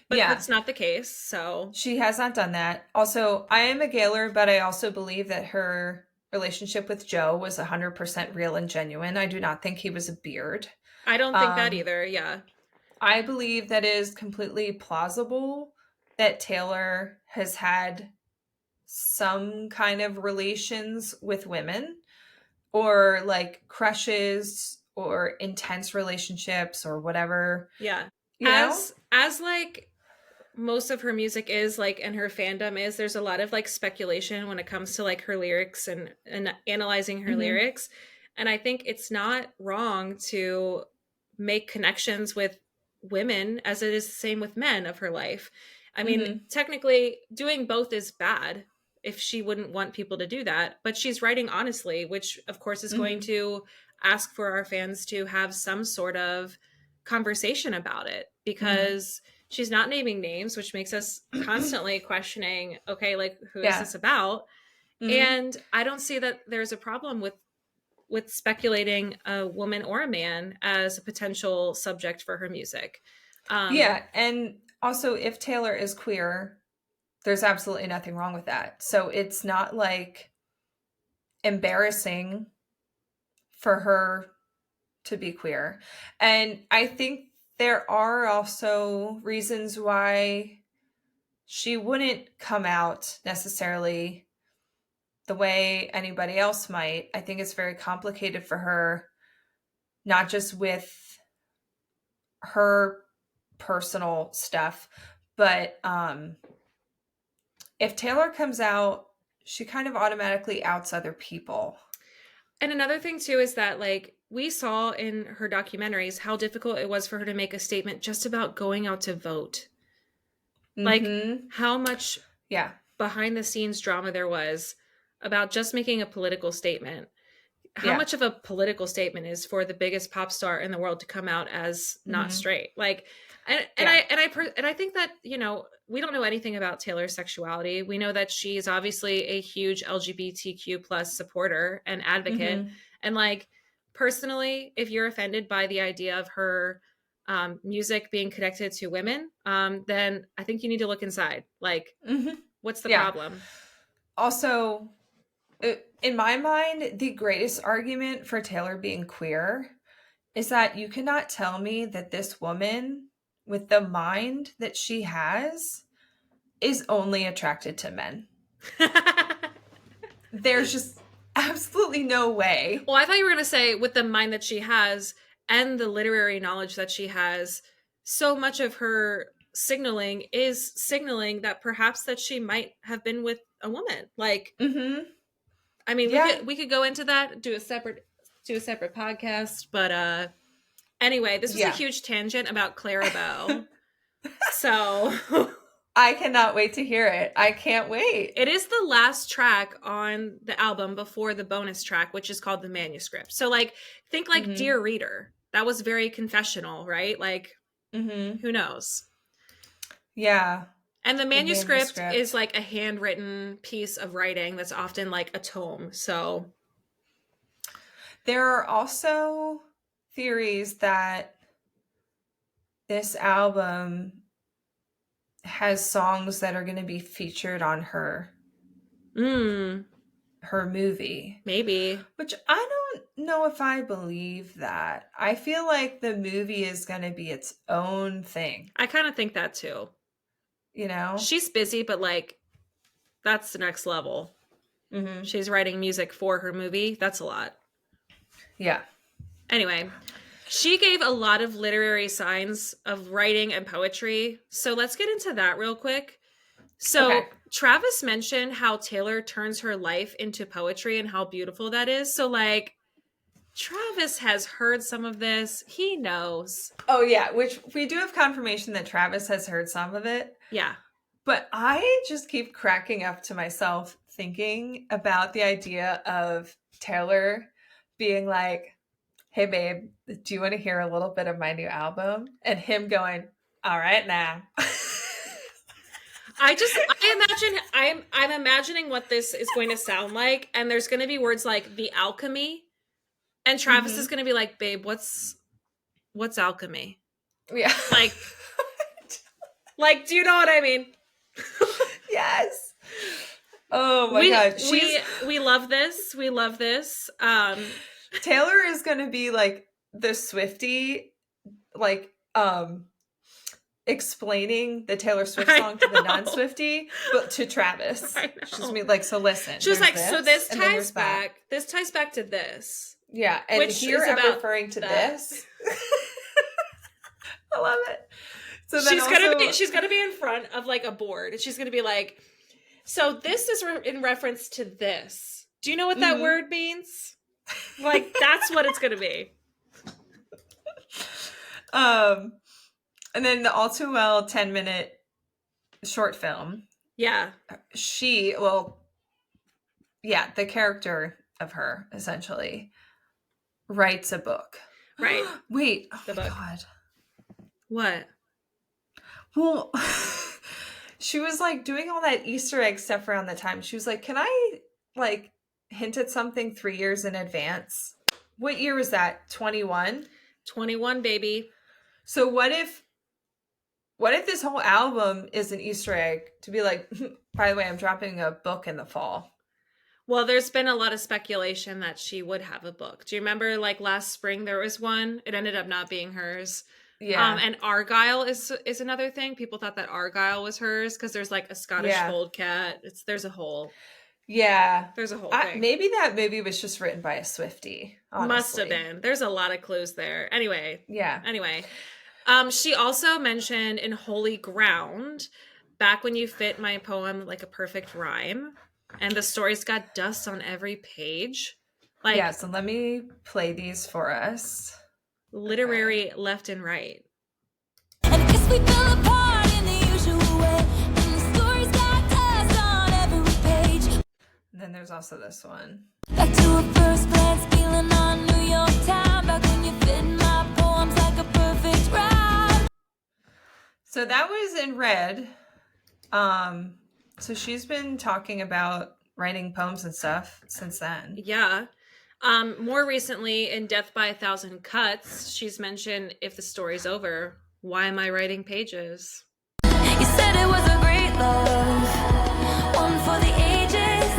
But that's not the case. So she has not done that. Also, I am a Gaylor, but I also believe that her relationship with Joe was 100% real and genuine. I do not think he was a beard. I don't think that either. Yeah. I believe that it is completely plausible that Taylor has had some kind of relations with women, or like crushes or intense relationships or whatever. Yeah. You know? As like most of her music is like, and her fandom is, there's a lot of like speculation when it comes to like her lyrics and analyzing her lyrics. And I think it's not wrong to make connections with women as it is the same with men of her life. I mean, technically doing both is bad if she wouldn't want people to do that, but she's writing honestly, which of course is going to ask for our fans to have some sort of conversation about it, because she's not naming names, which makes us constantly questioning, okay, like, who is this about? And I don't see that there's a problem with speculating a woman or a man as a potential subject for her music. And also, if Taylor is queer, there's absolutely nothing wrong with that. So it's not like embarrassing for her to be queer. And I think there are also reasons why she wouldn't come out necessarily the way anybody else might. I think it's very complicated for her, not just with her personal stuff, but if Taylor comes out, she kind of automatically outs other people. And another thing too is that, like, we saw in her documentaries how difficult it was for her to make a statement just about going out to vote. Like, how much behind the scenes drama there was about just making a political statement. How much of a political statement is for the biggest pop star in the world to come out as not straight? Like, I think that, you know, we don't know anything about Taylor's sexuality. We know that she's obviously a huge LGBTQ plus supporter and advocate. And like, personally, if you're offended by the idea of her music being connected to women, then I think you need to look inside. Like, what's the problem? Also, in my mind, the greatest argument for Taylor being queer is that you cannot tell me that this woman, with the mind that she has, is only attracted to men. There's just absolutely no way. Well, I thought you were going to say with the mind that she has and the literary knowledge that she has, so much of her signaling is signaling that perhaps that she might have been with a woman. Like, I mean, we could go into that, do a separate podcast, but anyway, this was a huge tangent about Clara Bow. So I cannot wait to hear it. I can't wait. It is the last track on the album before the bonus track, which is called the Manuscript. So like, think like Dear Reader. That was very confessional, right? Like, who knows? Yeah. And the manuscript is like a handwritten piece of writing that's often like a tome. So there are also theories that this album has songs that are going to be featured on her movie. Maybe. Which I don't know if I believe that. I feel like the movie is going to be its own thing. I kind of think that too. You know? She's busy, but like, that's the next level. Mm-hmm. She's writing music for her movie. That's a lot. Yeah. Anyway, she gave a lot of literary signs of writing and poetry. So let's get into that real quick. So Okay. Travis mentioned how Taylor turns her life into poetry and how beautiful that is. So like, Travis has heard some of this. He knows. Oh, yeah, which we do have confirmation that Travis has heard some of it. Yeah. But I just keep cracking up to myself thinking about the idea of Taylor being like, hey, babe, do you want to hear a little bit of my new album? And him going, all right, now. I'm imagining what this is going to sound like. And there's going to be words like the alchemy. And Travis is going to be like, babe, what's alchemy? Yeah. Like, do you know what I mean? Yes. Oh my God. We love this. We love this. Taylor is going to be like the Swiftie, like, explaining the Taylor Swift song to the non-Swiftie, but to Travis. She's gonna be like, so listen. She was like, so this and ties back. This ties back to this. Yeah, and Which here is I'm about referring to that. this. I love it. So then she's gonna be in front of like a board, and she's gonna be like, so this is in reference to this. Do you know what that word means? Like, that's what it's gonna be. And then the All Too Well 10-minute short film. Yeah. The character of her essentially writes a book. Right. Wait. Oh The my book. God. What? Well, she was like doing all that Easter egg stuff around the time. She was like, can I like hint at something 3 years in advance? What year was that? 21? 21, baby. So what if this whole album is an Easter egg to be like, by the way, I'm dropping a book in the fall? Well, there's been a lot of speculation that she would have a book. Do you remember like last spring there was one? It ended up not being hers. Yeah. And Argyle is another thing. People thought that Argyle was hers because there's like a Scottish fold cat. There's a whole thing. Maybe that movie was just written by a Swiftie. Honestly. Must have been. There's a lot of clues there. Anyway. Yeah. She also mentioned in Holy Ground, back when you fit my poem like a perfect rhyme, and the story's got dust on every page. Like, yeah, so let me play these for us. Literary left and right. And I guess we fell apart in the usual way. And the story's got dust on every page. And then there's also this one. Back to a first glance, feeling on New York time. Back when you fit my poems like a perfect rhyme. So that was in red. So she's been talking about writing poems and stuff since then. Yeah. More recently in Death by 1,000 Cuts, she's mentioned, if the story's over, why am I writing pages? You said it was a great love, one for the ages.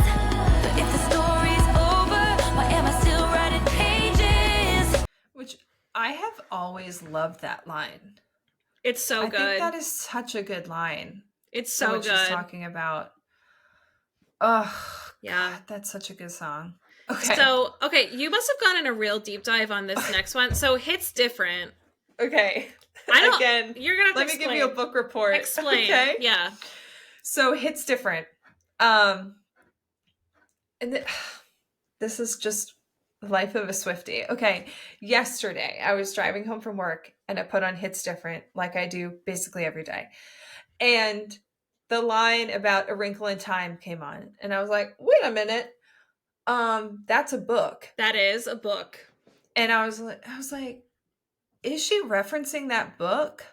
But if the story's over, why am I still writing pages? Which I have always loved that line. It's so good. I think that is such a good line. It's so what good. She's talking about. Oh, yeah. God, that's such a good song. Okay. So, you must have gone in a real deep dive on this next one. So, Hit's different. Okay. Again, you're gonna have to let me give you a book report. Explain. Okay. Yeah. So Hit's different. This is just the life of a Swiftie. Okay. Yesterday, I was driving home from work and I put on Hit's Different, like I do basically every day. And the line about A Wrinkle in Time came on, and I was like, wait a minute. That's a book. That is a book. And I was like, is she referencing that book?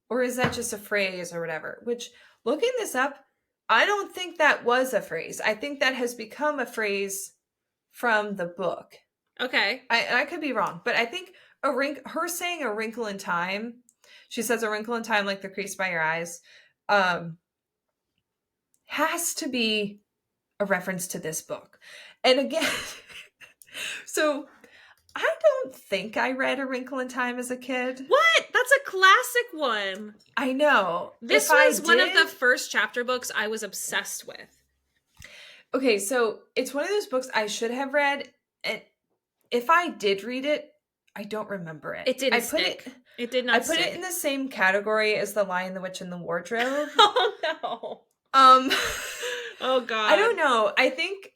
Or is that just a phrase or whatever? Which, looking this up, I don't think that was a phrase. I think that has become a phrase from the book. Okay. I could be wrong, but I think her saying A Wrinkle in Time, she says a wrinkle in time like the crease by your eyes, has to be a reference to this book. And again, so I don't think I read A Wrinkle in Time as a kid. What? That's a classic one. I know. This was one of the first chapter books I was obsessed with. Okay, so it's one of those books I should have read, and if I did read it, I don't remember it. It didn't stick. It did not I put stick. it in the same category as The Lion, the Witch, and the Wardrobe. Oh, no. Oh, God. I don't know. I think...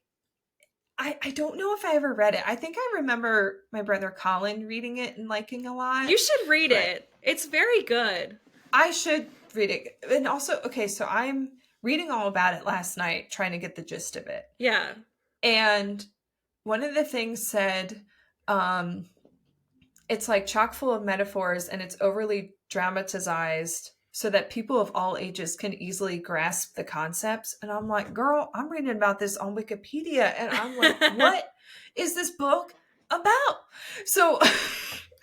I don't know if I ever read it. I think I remember my brother Colin reading it and liking a lot. You should read it. It's very good. I should read it. And also, okay, so I'm reading all about it last night, trying to get the gist of it. Yeah. And one of the things said, it's like chock full of metaphors and it's overly dramatized so that people of all ages can easily grasp the concepts. And I'm like, girl, I'm reading about this on Wikipedia. And I'm like, what is this book about? So,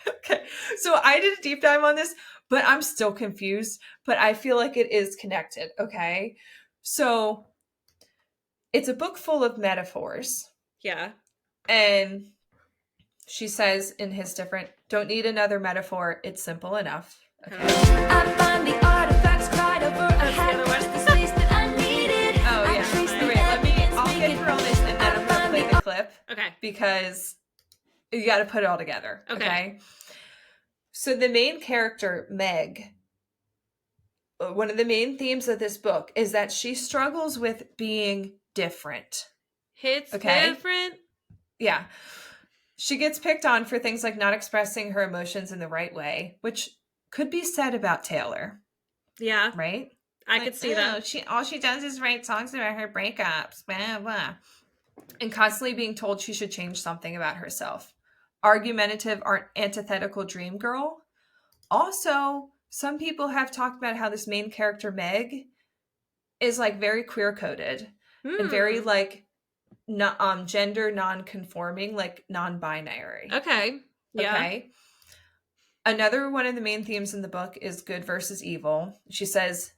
okay. So I did a deep dive on this, but I'm still confused. But I feel like it is connected. Okay. So it's a book full of metaphors. Yeah. And she says in his different, don't need another metaphor. It's simple enough. Okay. I find the artifacts cried over. I had the space that I needed. Oh, yeah. I'll get through all this and then I'm going to play the clip. Okay. Because you got to put it all together. Okay. So the main character, Meg, one of the main themes of this book is that she struggles with being different. It's different. Yeah. She gets picked on for things like not expressing her emotions in the right way, which could be said about Taylor. Yeah. Right? I could see that. All she does is write songs about her breakups. Blah, blah. And constantly being told she should change something about herself. Argumentative, antithetical dream girl. Also, some people have talked about how this main character, Meg, is like very queer coded and very like gender non-conforming, like non-binary. Okay. Yeah. Okay. Another one of the main themes in the book is good versus evil. She says,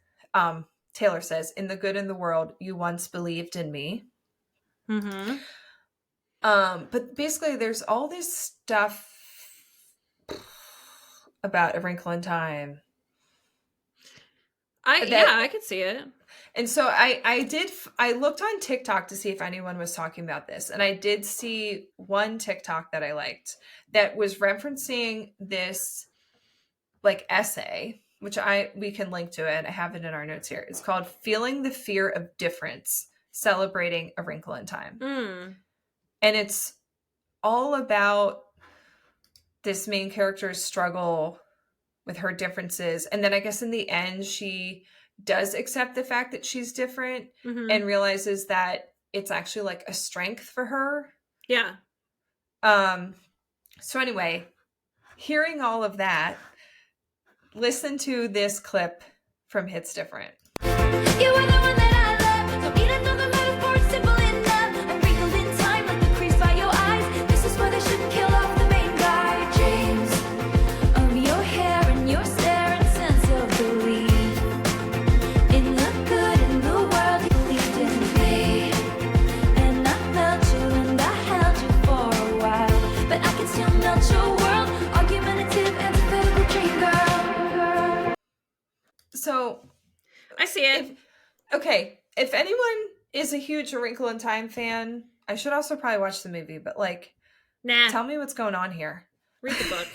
Taylor says, in the good in the world, you once believed in me. Mm-hmm. But basically there's all this stuff about A Wrinkle in Time. I could see it. And so I looked on TikTok to see if anyone was talking about this. And I did see one TikTok that I liked that was referencing this like essay, which we can link to it. I have it in our notes here. It's called Feeling the Fear of Difference, Celebrating a Wrinkle in Time. And it's all about this main character's struggle with her differences. And then I guess in the end, she does accept the fact that she's different and realizes that it's actually like a strength for her. Yeah. So anyway, hearing all of that, listen to this clip from Hits Different. You are the one that I love. Don't need another metaphor, it's simple enough. I'm wrinkled in time like the crease by your eyes. This is why they shouldn't kill off the main guy. James, your hair and your stare and sense of belief. In the good in the world, you believed in me. And I felt you and I held you for a while. But I can still melt your world. Argumentative, antithetical dream girl. So I see it. If anyone is a huge A Wrinkle in Time fan, I should also probably watch the movie, but like, tell me what's going on here. Read the book.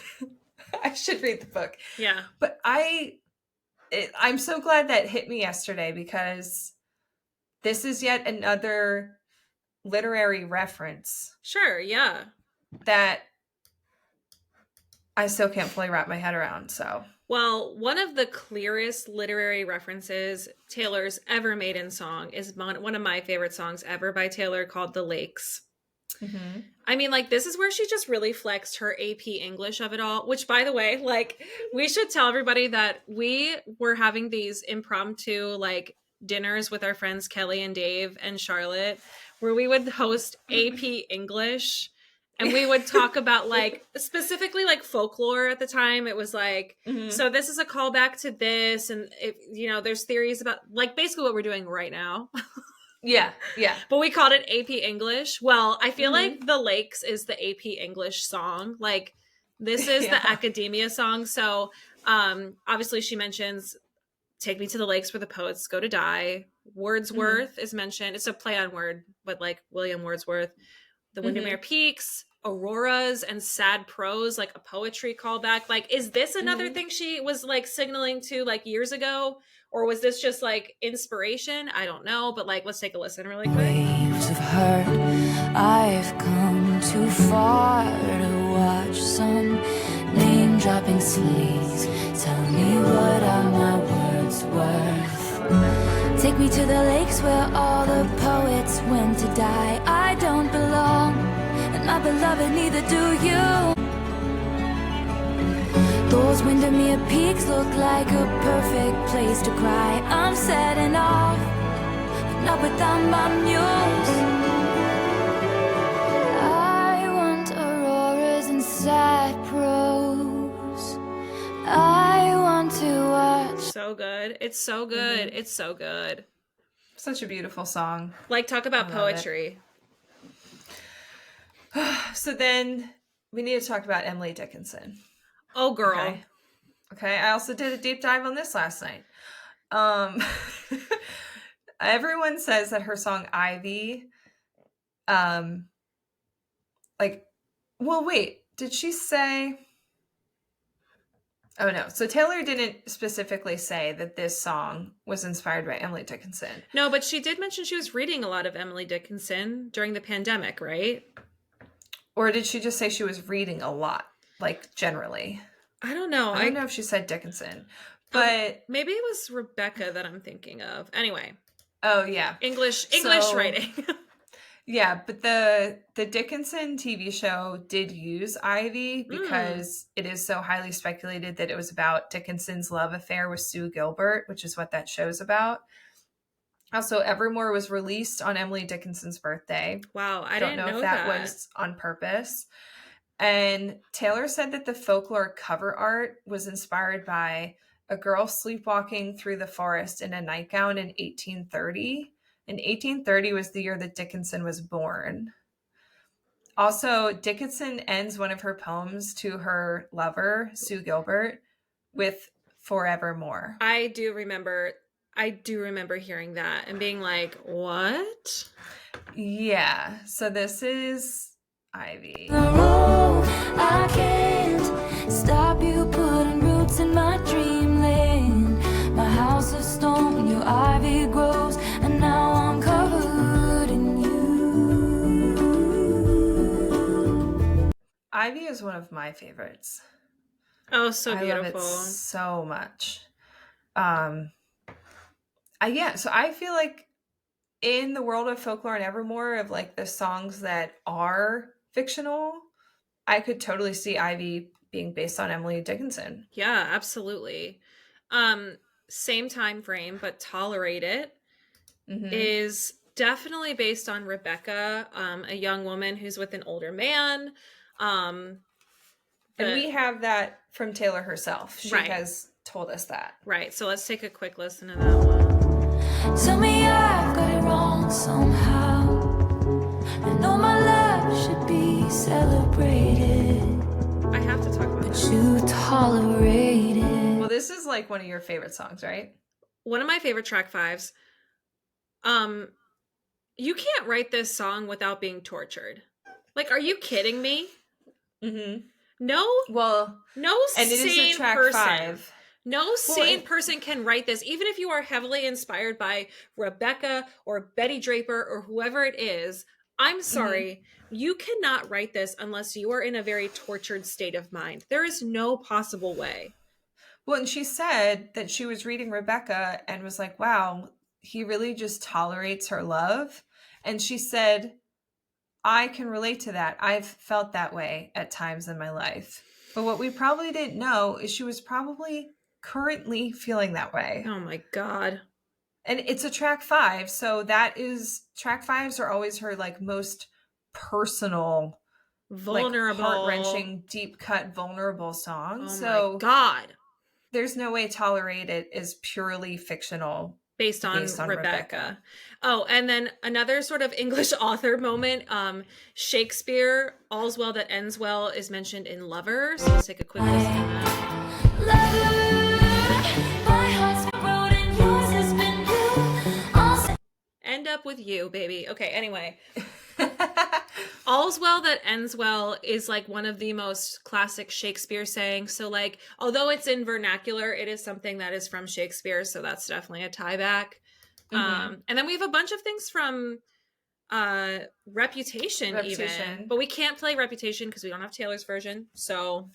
I should read the book. Yeah. But I'm so glad that hit me yesterday because this is yet another literary reference. Sure, yeah. That I still can't fully wrap my head around, so. Well, one of the clearest literary references Taylor's ever made in song is one of my favorite songs ever by Taylor called The Lakes. Mm-hmm. I mean, like, this is where she just really flexed her AP English of it all, which, by the way, like, we should tell everybody that we were having these impromptu, like, dinners with our friends Kelly and Dave and Charlotte, where we would host AP English. And we would talk about, like, specifically, like, folklore at the time. It was like, so this is a callback to this. And, there's theories about, like, basically what we're doing right now. Yeah. But we called it AP English. Well, I feel like The Lakes is the AP English song. Like, this is the academia song. So, obviously she mentions, take me to the lakes where the poets go to die. Wordsworth is mentioned. It's a play on word, but like William Wordsworth. The Windermere Peaks, auroras, and sad prose, like a poetry callback. Like, is this another thing she was like signaling to like years ago? Or was this just like inspiration? I don't know. But like, let's take a listen really quick. Waves of hurt, I've come too far to watch some name-dropping sleaze. Tell me, what are my words worth? Take me to the lakes where all the poets went to die. I don't belong, and my beloved, neither do you. Those Windermere Peaks look like a perfect place to cry. I'm setting off, but not without my muse. I want auroras and sad prose. I want to watch. So good. It's so good. It's so good. Such a beautiful song. Like, talk about poetry. So then we need to talk about Emily Dickinson. Oh, girl. Okay. I also did a deep dive on this last night. Everyone says that her song Ivy, did she say? Oh no. So Taylor didn't specifically say that this song was inspired by Emily Dickinson. No, but she did mention she was reading a lot of Emily Dickinson during the pandemic, right? Or did she just say she was reading a lot, like generally? I don't know. I don't know if she said Dickinson, but maybe it was Rebecca that I'm thinking of. Anyway. Oh yeah. English writing. Yeah, but the Dickinson TV show did use Ivy because it is so highly speculated that it was about Dickinson's love affair with Sue Gilbert, which is what that show's about. Also, Evermore was released on Emily Dickinson's birthday. Wow, I don't know if that was on purpose. And Taylor said that the folklore cover art was inspired by a girl sleepwalking through the forest in a nightgown in 1830. And 1830 was the year that Dickinson was born. Also, Dickinson ends one of her poems to her lover, Sue Gilbert, with forevermore. I do remember hearing that and being like, what? Yeah. So this is Ivy. I can't stop you putting roots in my dreamland. My house of stone, your ivy grows, and now I'm covered in you. Ivy is one of my favorites. Oh, so beautiful. I love it so much. So I feel like in the world of folklore and Evermore, of like the songs that are fictional, I could totally see Ivy being based on Emily Dickinson. Yeah, absolutely. Same time frame, but Tolerate It is definitely based on Rebecca, a young woman who's with an older man. And we have that from Taylor herself. She has told us that. Right. So let's take a quick listen to that one. Tell me I've got it wrong somehow. I know my love should be celebrated. I have to talk about But that. you tolerate it. Well, this is like one of your favorite songs, right? One of my favorite track fives. You can't write this song without being tortured. Like, are you kidding me? No. Well, no and it sane is a track person. 5. No sane person can write this, even if you are heavily inspired by Rebecca or Betty Draper or whoever it is. I'm sorry. You cannot write this unless you are in a very tortured state of mind. There is no possible way. Well, and she said that she was reading Rebecca and was like, wow, he really just tolerates her love. And she said, I can relate to that. I've felt that way at times in my life. But what we probably didn't know is she was probably currently feeling that way. Oh my God. And it's a track 5. So that is, track 5s are always her like most personal, Vulnerable, like, heart-wrenching, deep cut, vulnerable song. Oh my God. There's no way Tolerate It is purely fictional. Based on Rebecca. Oh, and then another sort of English author moment. Shakespeare, All's Well That Ends Well is mentioned in Lover. So let's take a quick listen to that. Lover, my heart's been broken, yours has been blue. All you, baby. Okay, anyway. All's well that ends well is like one of the most classic Shakespeare sayings. So like, although it's in vernacular, it is something that is from Shakespeare. So that's definitely a tie back. And then we have a bunch of things from Reputation even, but we can't play Reputation because we don't have Taylor's version. So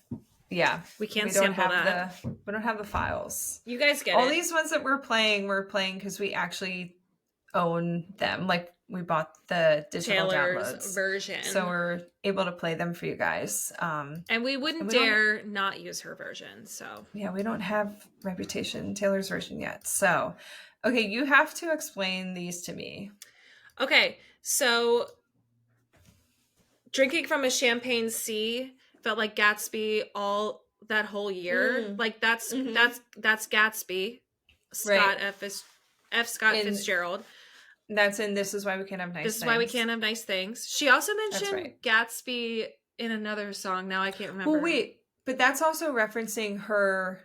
yeah, we can't sample that. We don't have the files. You guys get all it. These ones that we're playing because we actually own them. Like we bought the digital Taylor's downloads version, so we're able to play them for you guys. And we wouldn't dare not use her version. So yeah, we don't have Reputation Taylor's version yet. So okay, you have to explain these to me. Okay, so Drinking from a Champagne Sea felt like Gatsby all that whole year. Like that's Gatsby. Scott F. Scott Fitzgerald. That's in This Is Why We Can't Have Nice Things. This is Why We Can't Have Nice Things. She also mentioned Gatsby in another song. Now I can't remember. Well, wait, but that's also referencing her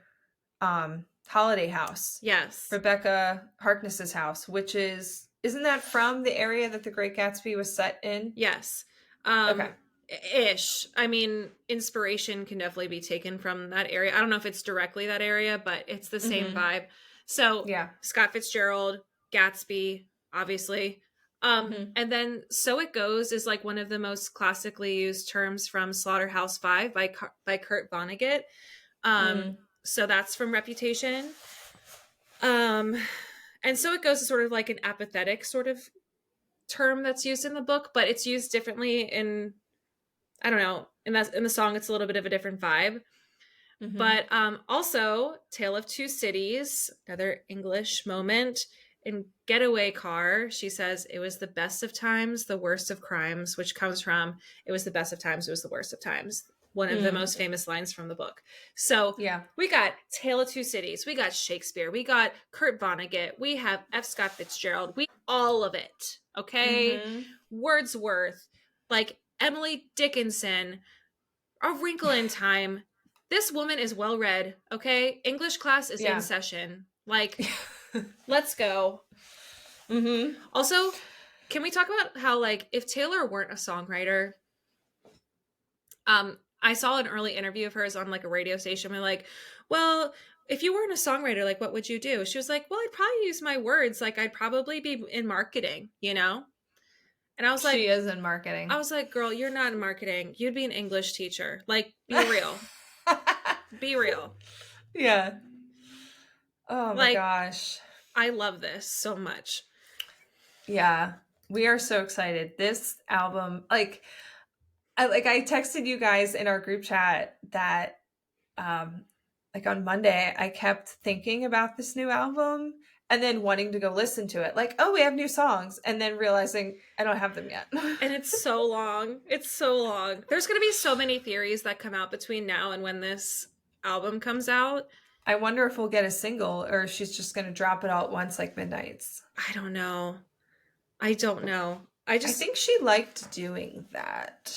holiday house. Yes. Rebecca Harkness's house, which isn't that from the area that The Great Gatsby was set in? Yes. Okay. Ish. I mean, inspiration can definitely be taken from that area. I don't know if it's directly that area, but it's the same vibe. So yeah, Scott Fitzgerald, Gatsby, obviously. And then So It Goes is like one of the most classically used terms from Slaughterhouse-Five by Kurt Vonnegut. So that's from Reputation. And So It Goes is sort of like an apathetic sort of term that's used in the book, but it's used differently in, I don't know, in the song it's a little bit of a different vibe. But also Tale of Two Cities, another English moment. In Getaway Car, she says, it was the best of times, the worst of crimes, which comes from, it was the best of times, it was the worst of times. One of the most famous lines from the book. So yeah, we got Tale of Two Cities, we got Shakespeare, we got Kurt Vonnegut, we have F. Scott Fitzgerald, all of it, okay? Wordsworth, like Emily Dickinson, A Wrinkle in Time. This woman is well read, okay? English class is in session. Like, let's go. Also, can we talk about how, like, if Taylor weren't a songwriter, I saw an early interview of hers on, like, a radio station. We're like, well, if you weren't a songwriter, like, what would you do? She was like, well, I'd probably use my words. Like, I'd probably be in marketing, you know? And I was like... She is in marketing. I was like, girl, you're not in marketing. You'd be an English teacher. Like, be real. Be real. Yeah. Oh my gosh. I love this so much. Yeah. We are so excited. This album, I texted you guys in our group chat that like on Monday I kept thinking about this new album and then wanting to go listen to it. Like, oh, we have new songs, and then realizing I don't have them yet. And it's so long. It's so long. There's going to be so many theories that come out between now and when this album comes out. I wonder if we'll get a single or if she's just going to drop it all at once like Midnight's. I don't know. I think she liked doing that.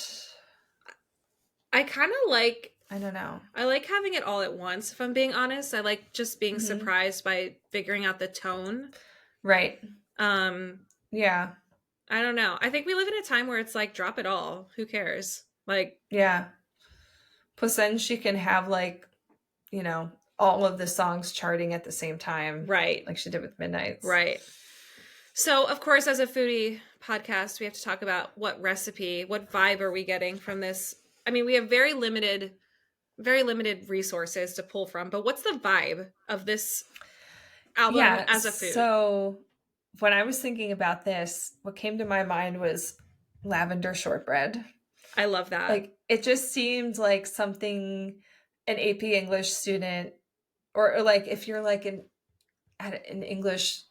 I kind of like... I don't know. I like having it all at once, if I'm being honest. I like just being surprised by figuring out the tone. Right. Yeah. I don't know. I think we live in a time where it's like, drop it all. Who cares? Like... Yeah. Plus then she can have, like, you know, all of the songs charting at the same time. Right. Like she did with Midnight's. Right. So, of course, as a foodie podcast, we have to talk about what vibe are we getting from this? I mean, we have very limited resources to pull from, but what's the vibe of this album as a food? So when I was thinking about this, what came to my mind was lavender shortbread. I love that. Like, it just seemed like something an AP English student, or like if you're like an English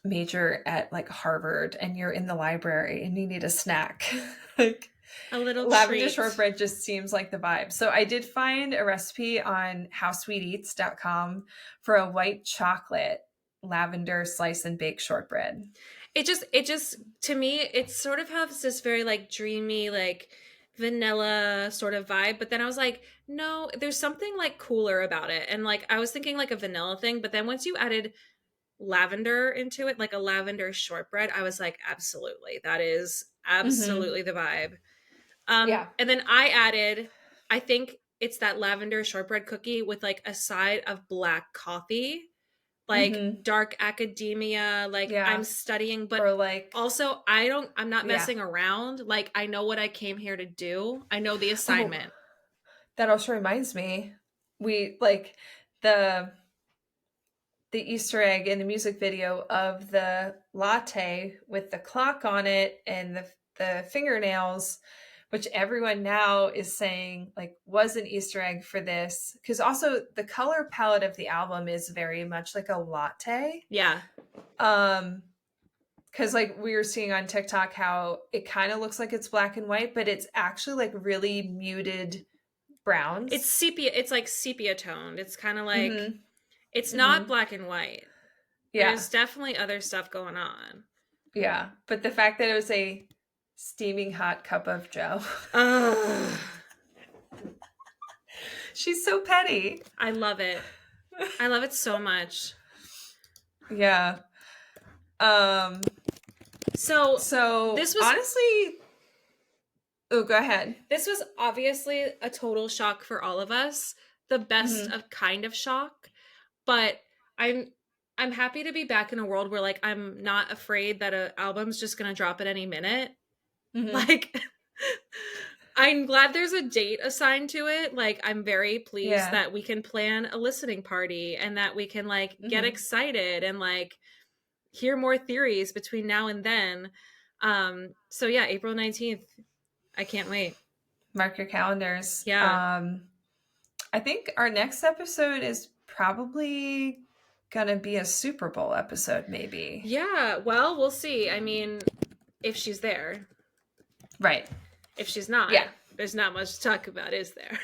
major at like Harvard and you're in the library and you need a snack, like a little lavender treat. Shortbread just seems like the vibe. So I did find a recipe on howsweeteats.com for a white chocolate lavender slice and bake shortbread. It just to me, it sort of has this very like dreamy, like vanilla sort of vibe. But then I was like, no, there's something like cooler about it. And like, I was thinking like a vanilla thing, but then once you added lavender into it, like a lavender shortbread, I was like, absolutely. That is absolutely the vibe. Yeah. And then I added, I think it's that lavender shortbread cookie with like a side of black coffee, like dark academia, like Yeah. I'm studying, but Or like, also I'm not Yeah. messing around. Like I know what I came here to do. I know the assignment. that also reminds me, we like the Easter egg in the music video of the latte with the clock on it and the fingernails, which everyone now is saying like was an Easter egg for this, because also the color palette of the album is very much like a latte. Yeah. Because like we were seeing on TikTok how it kind of looks like it's black and white, but it's actually like really muted browns. It's sepia. It's like sepia toned. It's kind of like, it's Mm-hmm. not black and white. Yeah. There's definitely other stuff going on. Yeah. But the fact that it was a steaming hot cup of Joe. She's so petty. I love it. I love it so much. Yeah. So this was honestly. Oh, go ahead. This was obviously a total shock for all of us. The best of kind of shock. But I'm happy to be back in a world where like I'm not afraid that an album's just gonna drop at any minute. Like I'm glad there's a date assigned to it. Like I'm very pleased that we can plan a listening party and that we can like get excited and like hear more theories between now and then. So yeah, April 19th. I can't wait. Mark your calendars. Yeah. I think our next episode is probably gonna be a Super Bowl episode, maybe. Yeah, well, we'll see. I mean, if she's there. Right. If she's not, there's not much to talk about, is there?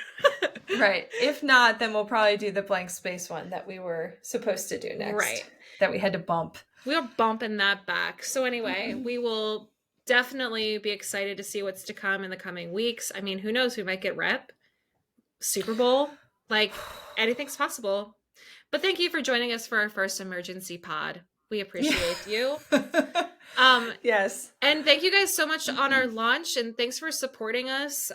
Right. If not, then we'll probably do the blank space one that we were supposed to do next. Right. That we had to bump. We're bumping that back. So anyway, we will definitely be excited to see what's to come in the coming weeks. I mean, who knows? We might get rep. Super Bowl. Like, anything's possible. But thank you for joining us for our first emergency pod. We appreciate you. Yes. And thank you guys so much on our launch, and thanks for supporting us.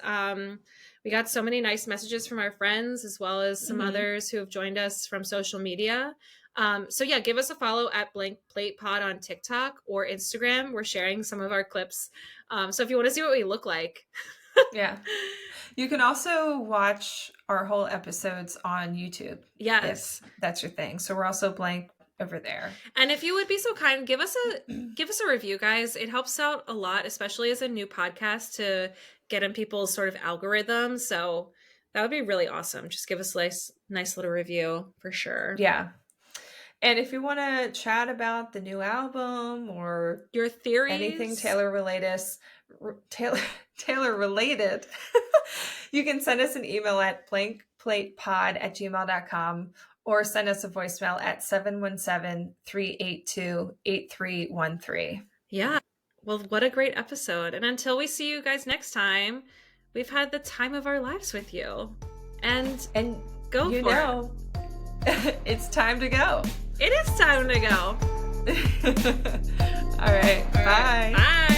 We got so many nice messages from our friends, as well as some others who have joined us from social media. So yeah, give us a follow at Blank Plate Pod on TikTok or Instagram. We're sharing some of our clips. So if you want to see what we look like. Yeah. You can also watch our whole episodes on YouTube. Yes. If that's your thing. So we're also blank over there. And if you would be so kind, give us a review, guys. It helps out a lot, especially as a new podcast, to get in people's sort of algorithm. So that would be really awesome. Just give us a nice little review for sure. Yeah. And if you want to chat about the new album or your theories, anything Taylor related, you can send us an email at blankplatepod@gmail.com or send us a voicemail at 717-382-8313. Yeah. Well, what a great episode. And until we see you guys next time, we've had the time of our lives with you. And go for it. It's time to go. It is time to go. All right. Bye. Bye.